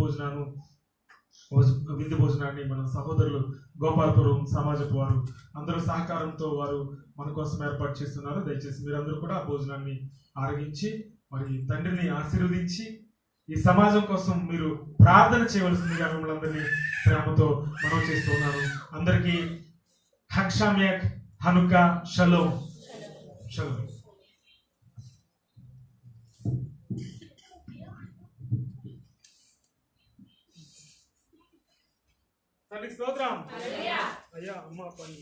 భోజనాన్ని మన సహోదరులు గోపాలపురం సమాజపు వారు అందరూ సహకారంతో వారు మన కోసం ఏర్పాటు చేస్తున్నారు. దయచేసి మీరందరూ కూడా ఆ భోజనాన్ని ఆరగించి మరి తండ్రిని ఆశీర్వదించి ఈ సమాజం కోసం మీరు ప్రార్థన చేయవలసిందిగా మిమ్మల్ని అందరినీ ప్రేమతో మనం చేస్తున్నాను. అందరికీ హక్షామ్యాక్ హనుక్కా షలోమ్. షలోమ్. స్తోత్రం. అయ్యా అమ్మ పని